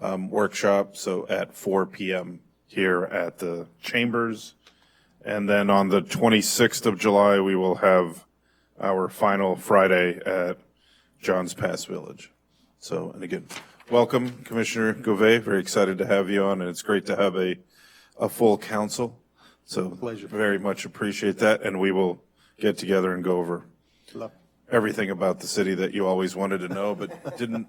workshop, so at 4 p.m. here at the Chambers. And then on the 26th of July, we will have our final Friday at Johns Pass Village. So, and again, welcome, Commissioner Gouvet. Very excited to have you on, and it's great to have a full council. So, Pleasure. very much appreciate that, and we will get together and go over everything about the city that you always wanted to know, but didn't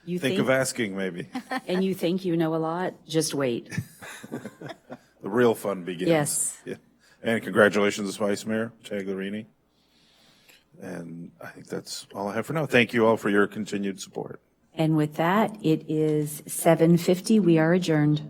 You think of asking, maybe. And you think you know a lot? Just wait. The real fun begins. Yes. Yeah. And congratulations, Vice Mayor Tagliarini. And I think that's all I have for now. Thank you all for your continued support. And with that, it is 7:50. We are adjourned.